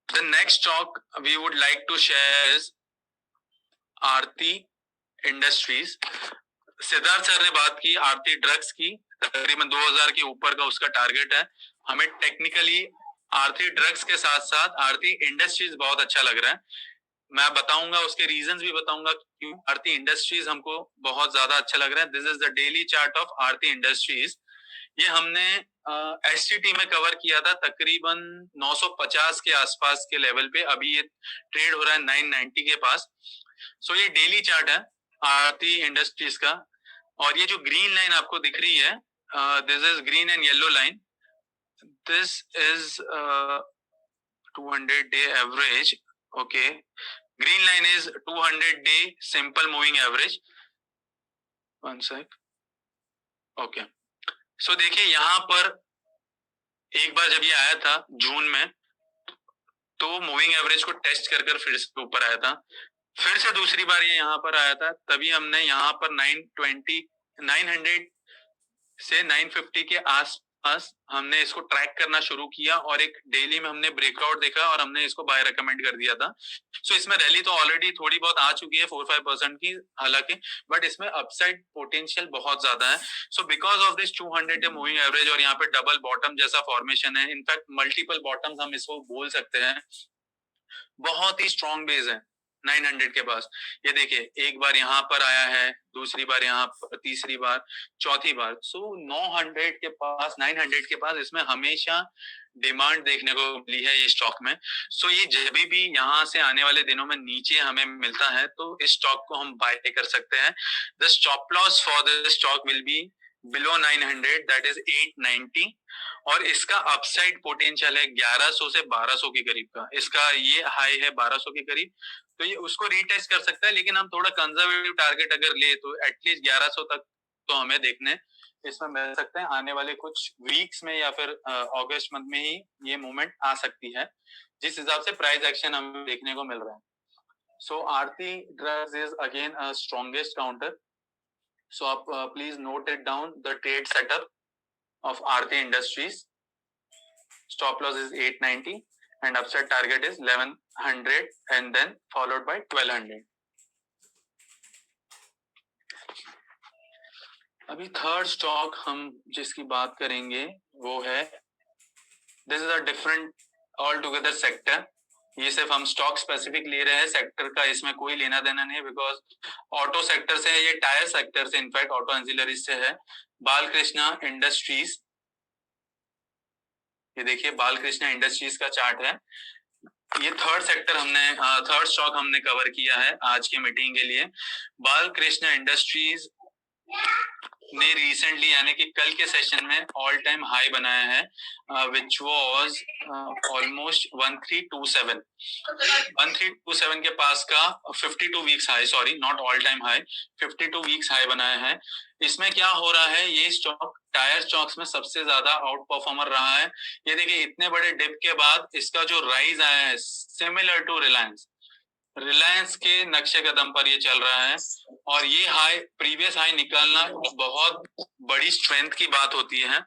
The next stock we would like to share is Aarti Industries. Siddharth sir ने बात की आरती drugs की. तकरीबन 2000 के ऊपर का उसका टारगेट है. हमें टेक्निकली आरती ड्रग्स के साथ साथ आरती इंडस्ट्रीज बहुत अच्छा लग रहा है. मैं बताऊंगा, उसके रीजंस भी बताऊंगा क्यों आरती इंडस्ट्रीज हमको बहुत ज्यादा अच्छा लग रहा है. This is the daily chart of Aarti industries. ये हमने एसटीटी में कवर किया था तकरीबन 950 के आसपास के लेवल पे. अभी ये ट्रेड हो रहा है 990 के पास. सो ये डेली चार्ट है आरती इंडस्ट्रीज का. और ये जो ग्रीन लाइन आपको दिख रही है, this is green and yellow line. This is 200 day average. Okay, green line is 200 day simple moving average. One sec. Okay. So देखिए यहाँ पर एक बार जब ये आया था जून में तो मूविंग एवरेज को टेस्ट कर फिर से ऊपर आया था. फिर से दूसरी बार ये यहाँ पर आया था, तभी हमने यहाँ पर 900 से 950 के पास हमने इसको ट्रैक करना शुरू किया और एक डेली में हमने ब्रेकआउट देखा और हमने इसको बाय रेकमेंड कर दिया था। सो इसमें रैली तो ऑलरेडी थोड़ी बहुत आ चुकी है 4-5% की हालांकि, बट इसमें अपसाइड पोटेंशियल बहुत ज्यादा है। So because of this 200 day moving average और यहाँ पे डबल बॉटम जैसा फॉर्मेशन है, इनफैक्ट मल्टीपल बॉटम्स हम इसको बोल सकते हैं, बहुत ही स्ट्रॉन्ग बेस है 900 के पास। ये देखिए एक बार यहाँ पर आया है, दूसरी बार यहाँ पर, तीसरी बार, चौथी बार। सो 900 के पास, 900 के पास इसमें हमेशा डिमांड देखने को मिली है ये स्टॉक में। सो ये जब भी यहाँ से आने वाले दिनों में नीचे हमें मिलता है तो इस स्टॉक को हम बाय कर सकते हैं। The stop loss for the stock will be below 900, that is 890, और इसका अपसाइड पोटेंशियल है 1100 से 1200 के करीब का। इसका ये हाई है 1200 के करीब, तो ये उसको रीटेस्ट कर सकता है, लेकिन हम थोड़ा कंजर्वेटिव टारगेट अगर ले तो एटलीस्ट 1100 तक तो हमें देखने इसमें मिल सकते हैं आने वाले कुछ वीक्स में, या फिर अगस्त मंथ में ही ये मूवमेंट आ सकती है, जिस हिसाब से प्राइस एक्शन हमें देखने को मिल रहा है। So Aarti Drugs is again a strongest counter. So please note it down, the trade setup of Aarti Industries. Stop loss is 890 and upside target is 1100 and then followed by 1200. अभी थर्ड स्टॉक हम जिसकी बात करेंगे वो है, this is a different all together sector. ये सिर्फ हम स्टॉक स्पेसिफिक ले रहे हैं, सेक्टर का इसमें कोई लेना देना नहीं, बिकॉज ऑटो सेक्टर से है, ये टायर सेक्टर से, इनफैक्ट ऑटो एंसिलरीज से है। बालकृष्णा इंडस्ट्रीज, ये देखिए बालकृष्णा इंडस्ट्रीज का चार्ट है। ये थर्ड सेक्टर हमने, थर्ड स्टॉक हमने कवर किया है आज की मीटिंग के लिए। बालकृष्णा इंडस्ट्रीज ने रिसेंटली यानी कि कल के सेशन में ऑल टाइम हाई बनाया है, विच वाज ऑलमोस्ट 1327 के पास का 52 weeks high, sorry not all time high, 52 weeks high बनाया है। इसमें क्या हो रहा है, ये स्टॉक टायर स्टॉक्स में सबसे ज्यादा आउट परफॉर्मर रहा है। ये देखिए इतने बड़े डिप के बाद इसका जो राइज आया है, सिमिलर टू रिलायंस के नक्शे कदम पर ये चल रहा है, और ये हाई, प्रीवियस हाई निकालना बहुत बड़ी स्ट्रेंथ की बात होती है।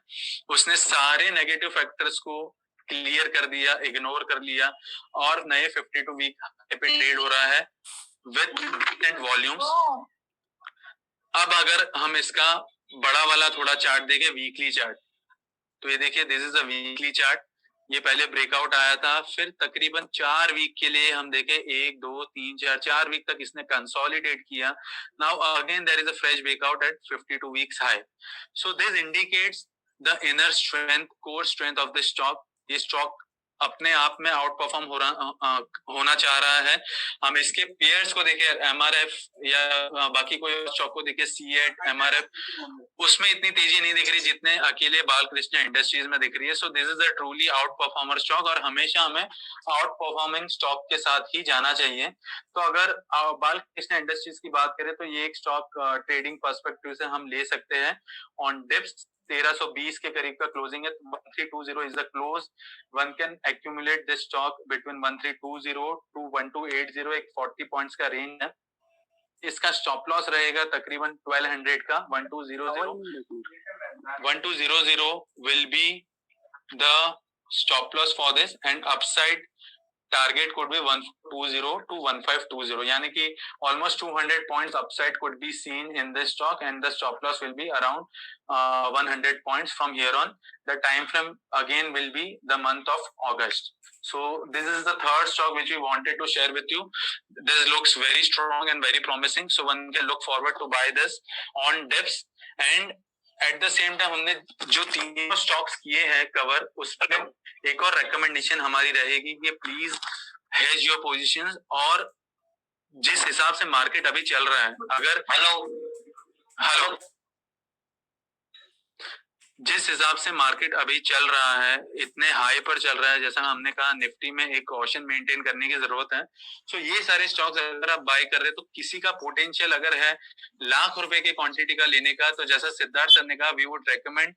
उसने सारे नेगेटिव फैक्टर्स को क्लियर कर दिया, इग्नोर कर लिया, और नए 52 वीक पे ट्रेड हो रहा है विद डिफरेंट वॉल्यूम्स। अब अगर हम इसका बड़ा वाला थोड़ा चार्ट देखें, वीकली चार्ट, तो ये देखिए this is a weekly chart. ये पहले ब्रेकआउट आया था, फिर तकरीबन 4 वीक के लिए हम देखें, 1 2 3 4 वीक तक इसने कंसोलिडेट किया। Now again there is a fresh breakout at 52 weeks high. So this indicates the inner strength, core strength of the stock. ये स्टॉक अपने आप में आउट परफॉर्म होना चाह रहा है। हम इसके पेयर्स को देखें, एमआरएफ या बाकी कोई स्टॉक को देखें, सीएट, एमआरएफ, उसमें इतनी तेजी नहीं दिख रही जितने अकेले बालकृष्णा इंडस्ट्रीज में दिख रही है। So this is a truly out performer stock, और हमेशा हमें आउट परफॉर्मिंग स्टॉक के साथ ही जाना चाहिए। तो अगर बालकृष्णा इंडस्ट्रीज की बात करें तो ये एक स्टॉक ट्रेडिंग पर्सपेक्टिव से हम ले सकते हैं। ऑन डिप्स 1320 के करीब का क्लोजिंग है, 1320 is the close. One can accumulate this stock between 1320 to 1280, एक 40 पॉइंट्स का रेंज है। इसका स्टॉप लॉस रहेगा तकरीबन 1200 का, 1200 will be the stop loss for this, and upside target could be 120 to 1520, यानी कि almost 200 points upside could be seen in this stock, and the stop loss will be around 100 points from here on. The time frame again will be the month of August. So this is the third stock which we wanted to share with you. This looks very strong and very promising, so one can look forward to buy this on dips. And at the same time हमने जो तीनों stocks किए हैं cover, उस पर एक और recommendation हमारी रहेगी कि प्लीज हेज योर पोजीशंस, और जिस हिसाब से मार्केट अभी चल रहा है, अगर हेलो जिस हिसाब से मार्केट अभी चल रहा है, इतने हाई पर चल रहा है, जैसा हमने कहा निफ्टी में एक कॉशन मेंटेन करने की जरूरत है। सो ये सारे स्टॉक्स अगर आप बाय कर रहे हैं तो किसी का पोटेंशियल अगर है लाख रुपए के क्वांटिटी का लेने का, तो जैसा सिद्धार्थ सर ने कहा, वी वुड रेकमेंड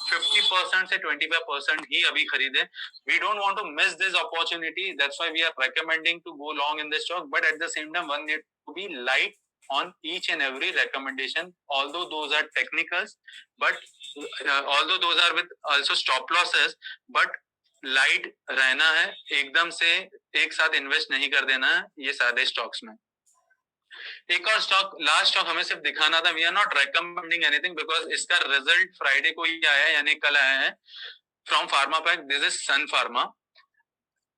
50% से 25% ही अभी खरीदे। We don't want to miss this opportunity, that's why we are recommending to go long in this stock, but at the same time one need to be light on each and every recommendation, although those are technicals, but although those are with also stop losses, but light रहना है, एकदम से एक साथ invest नहीं कर देना है ये सारे स्टॉक्स में. एक और स्टॉक, लास्ट स्टॉक हमें सिर्फ दिखाना था. We are not recommending anything because इसका रिजल्ट फ्राइडे को ही आया है, यानी कल आया है from pharma pack. This is Sun Pharma.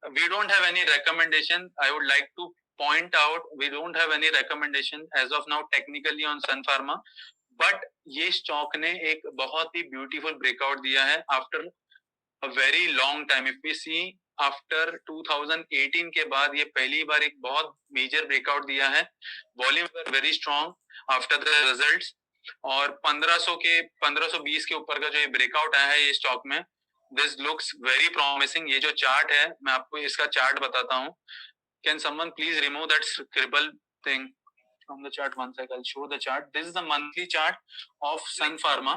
We don't have any recommendation. I would like to point out we don't have any recommendation as of now technically on Sun Pharma, but ये स्टॉक ने एक बहुत ही ब्यूटीफुल ब्रेकआउट दिया है after a very long time. If we see after 2018 के बाद ये पहली बार एक बहुत मेजर ब्रेकआउट दिया है. Volume very strong after the results, और 1520 के ऊपर का जो ये ब्रेकआउट आया है ये स्टॉक में, दिस लुक्स वेरी प्रॉमिसिंग. ये जो चार्ट है मैं आपको इसका चार्ट बताता हूँ. Can someone please remove that scribble thing from the chart? One sec, I'll show the chart. This is the monthly chart of Sun Pharma.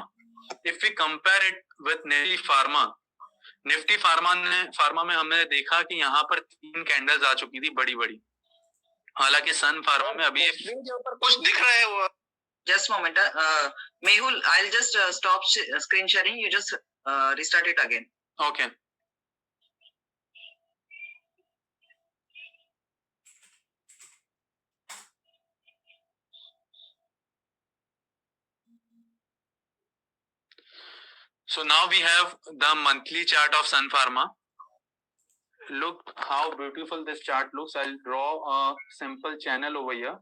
If we compare it with Nifty Pharma में हमने देखा कि यहाँ पर 3 candles आ चुकी थी बड़ी बड़ी. हालांकि सन फार्मा में अभी कुछ दिख रहा है वो. Just a moment. Mehul, I'll just stop screen sharing. You just restart it again. Okay. So now we have the monthly chart of Sun Pharma. Look how beautiful this chart looks. I'll draw a simple channel over here.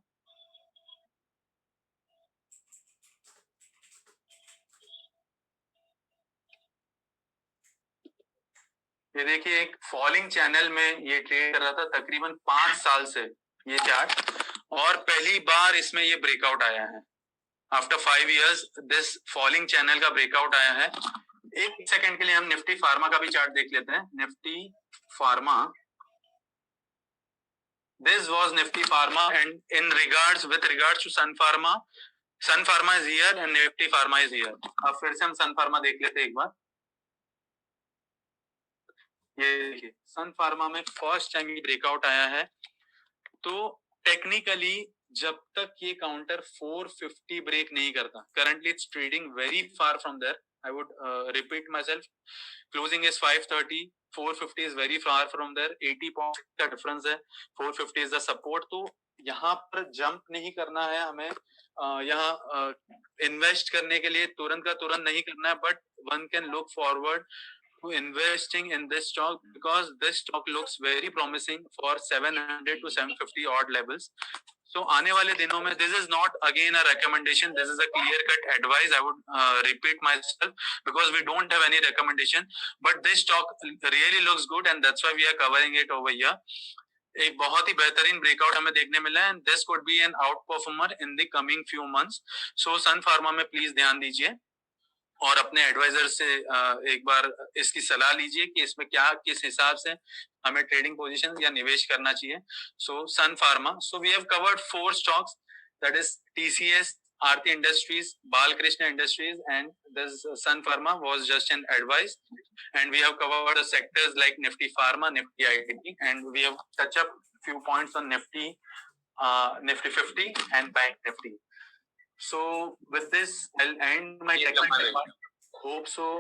ये देखिए एक falling channel में ये trade कर रहा था तकरीबन 5 साल से ये चार्ट, और पहली बार इसमें ये ब्रेकआउट आया है. After 5 years this falling channel का ब्रेकआउट आया है. एक सेकंड के लिए हम निफ्टी फार्मा का भी चार्ट देख लेते हैं. Nifty Pharma, this was Nifty Pharma, and in regards with regards to Sun Pharma is here and Nifty Pharma is here. अब फिर से हम सन फार्मा देख लेते हैं एक बार. ये देखिए सन फार्मा में फर्स्ट टाइम ये ब्रेकआउट आया है. तो टेक्निकली जब तक ये काउंटर 450 ब्रेक नहीं करता, currently it's trading very far from there. I would repeat myself. Closing is 530. 450 is very far from there. 80 points का difference है. 450 is the support. तो यहाँ पर जंप नहीं करना है हमें. यहाँ इन्वेस्ट करने के लिए तुरंत का तुरंत नहीं करना है, but one can look forward to investing in this stock because this stock looks very promising for 700 to 750 odd levels. So आने वाले दिनों में, this is not again a recommendation, this is a clear cut advice. I would repeat myself because we don't have any recommendation, but this stock really looks good and that's why we are covering it over here. एक बहुत ही बेहतरीन breakout हमें देखने मिला है, and this could be an out performer in the coming few months. So Sun Pharma में please ध्यान दीजिए और अपने एडवाइजर से एक बार इसकी सलाह लीजिए कि इसमें क्या किस हिसाब से हमें ट्रेडिंग पोजीशन या निवेश करना चाहिए. So Sun Pharma, so we have covered 4 stocks, that is TCS, Aarti Industries, Balkrishna Industries, and this Sun Pharma was just an advice. And we have covered the sectors like Nifty Pharma, Nifty IT, and we have touched up few points on Nifty 50 and Bank Nifty. So with this, I'll end my technical part. Hope so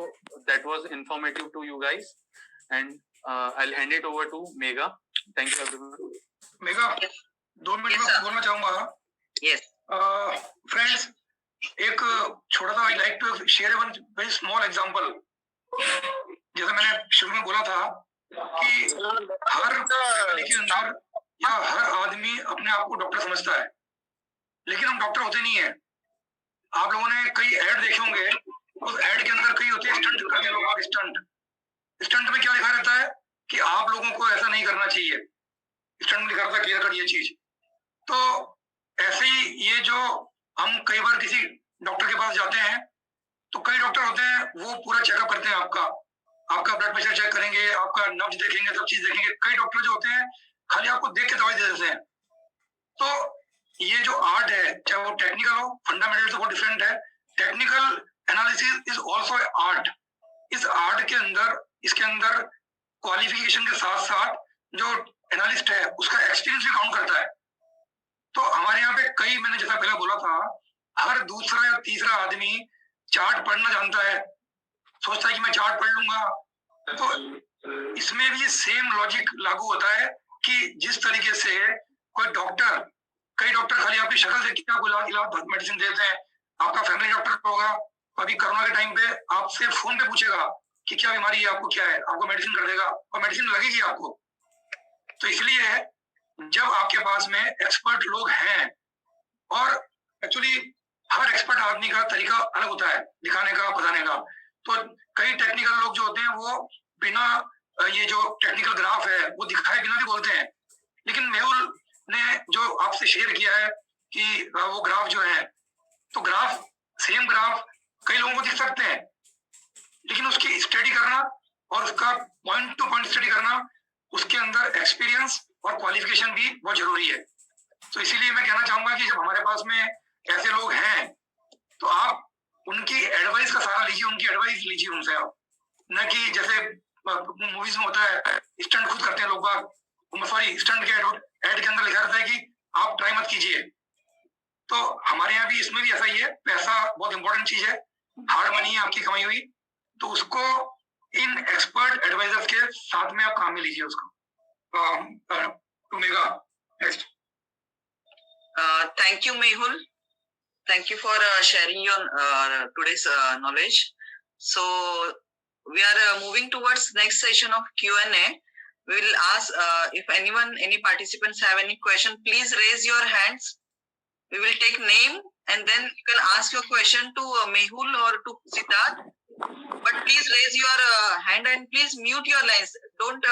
that was informative to you guys, and I'll hand it over to Megha. Thank you everyone. Megha 2 minute में बोलना चाहूंगा. Yes. Friends, एक छोटा सा I like to share one very small example. जैसे मैंने शुरू में बोला था कि हर फैमिली के अंदर या हर आदमी अपने आप को डॉक्टर समझता है, लेकिन हम डॉक्टर होते नहीं है. आप लोगों ने कई ऐड देखे होंगे, उस ऐड के अंदर कई होते हैं स्टंट करके लोग. स्टंट में क्या लिखा रहता है कि आप लोगों को ऐसा नहीं करना चाहिए. स्टंट में लिखा रहता है क्लियर कट ये चीज. तो ऐसे ही ये जो हम कई बार किसी डॉक्टर के पास जाते हैं तो कई डॉक्टर होते हैं वो पूरा चेकअप करते हैं, आपका ब्लड प्रेशर चेक करेंगे, आपका नब्ज देखेंगे, सब चीज देखेंगे. कई डॉक्टर जो होते हैं खाली आपको देख के दवाई दे देते हैं. तो ये जो आर्ट है, चाहे वो टेक्निकल हो, फंडामेंटल से बहुत डिफरेंट है. Technical analysis is also art. इस आर्ट के अंदर, इसके अंदर क्वालिफिकेशन के साथ साथ जो एनालिस्ट है उसका एक्सपीरियंस भी काउंट करता है. तो हमारे यहाँ पे कई, मैंने जैसा पहले बोला था, हर दूसरा या तीसरा आदमी चार्ट पढ़ना जानता है, सोचता है कि मैं चार्ट पढ़ लूंगा। तो इसमें भी सेम लॉजिक लागू होता है कि जिस तरीके से कोई डॉक्टर, कई डॉक्टर खाली आपकी शक्ल देख के आपको इलाज मेडिसिन देते हैं। आपका फैमिली डॉक्टर होगा, अभी कोरोना के टाइम पे आपसे फोन पे पूछेगा कि क्या बीमारी है, आपको क्या है, आपको मेडिसिन कर देगा और मेडिसिन लगेगी आपको। तो इसलिए जब आपके पास में एक्सपर्ट लोग हैं, और एक्चुअली हर एक्सपर्ट आदमी का तरीका अलग होता है दिखाने का, बताने का। तो कई टेक्निकल लोग जो होते हैं वो बिना ये जो टेक्निकल ग्राफ है वो दिखाए बिना भी बोलते हैं, लेकिन मेहुल ने जो आपसे शेयर किया है कि वो ग्राफ जो है, तो ग्राफ, सेम ग्राफ कई लोगों को दिख सकते हैं, लेकिन उसकी स्टडी करना और उसका पॉइंट टू पॉइंट स्टडी करना, उसके अंदर एक्सपीरियंस और क्वालिफिकेशन भी बहुत जरूरी है। तो इसीलिए मैं कहना चाहूंगा कि जब हमारे पास में ऐसे लोग हैं तो आप उनकी एडवाइस का सहारा लीजिए, उनकी एडवाइस लीजिए उनसे आप, न कि जैसे मूवीज में होता है स्टंट खुद करते हैं लोग बाग, सॉरी स्टंट के एड के अंदर लिखा रहता है कि आप ट्राई मत कीजिए। तो हमारे यहाँ भी इसमें भी ऐसा ही है, पैसा बहुत इंपॉर्टेंट चीज है, हार्ड मनी है आपकी कमाई हुई, तो उसको इन एक्सपर्ट एडवाइजर्स के साथ में आप काम में लीजिए उसको। Next. Thank you, Mehul. Thank you for sharing your today's knowledge. So we are moving towards next session of Q&A. We will ask if any participants have any question, please raise your hands. We will take name and then you can ask your question to Mehul or to Siddharth. But please raise your hand and please mute your lines. Don't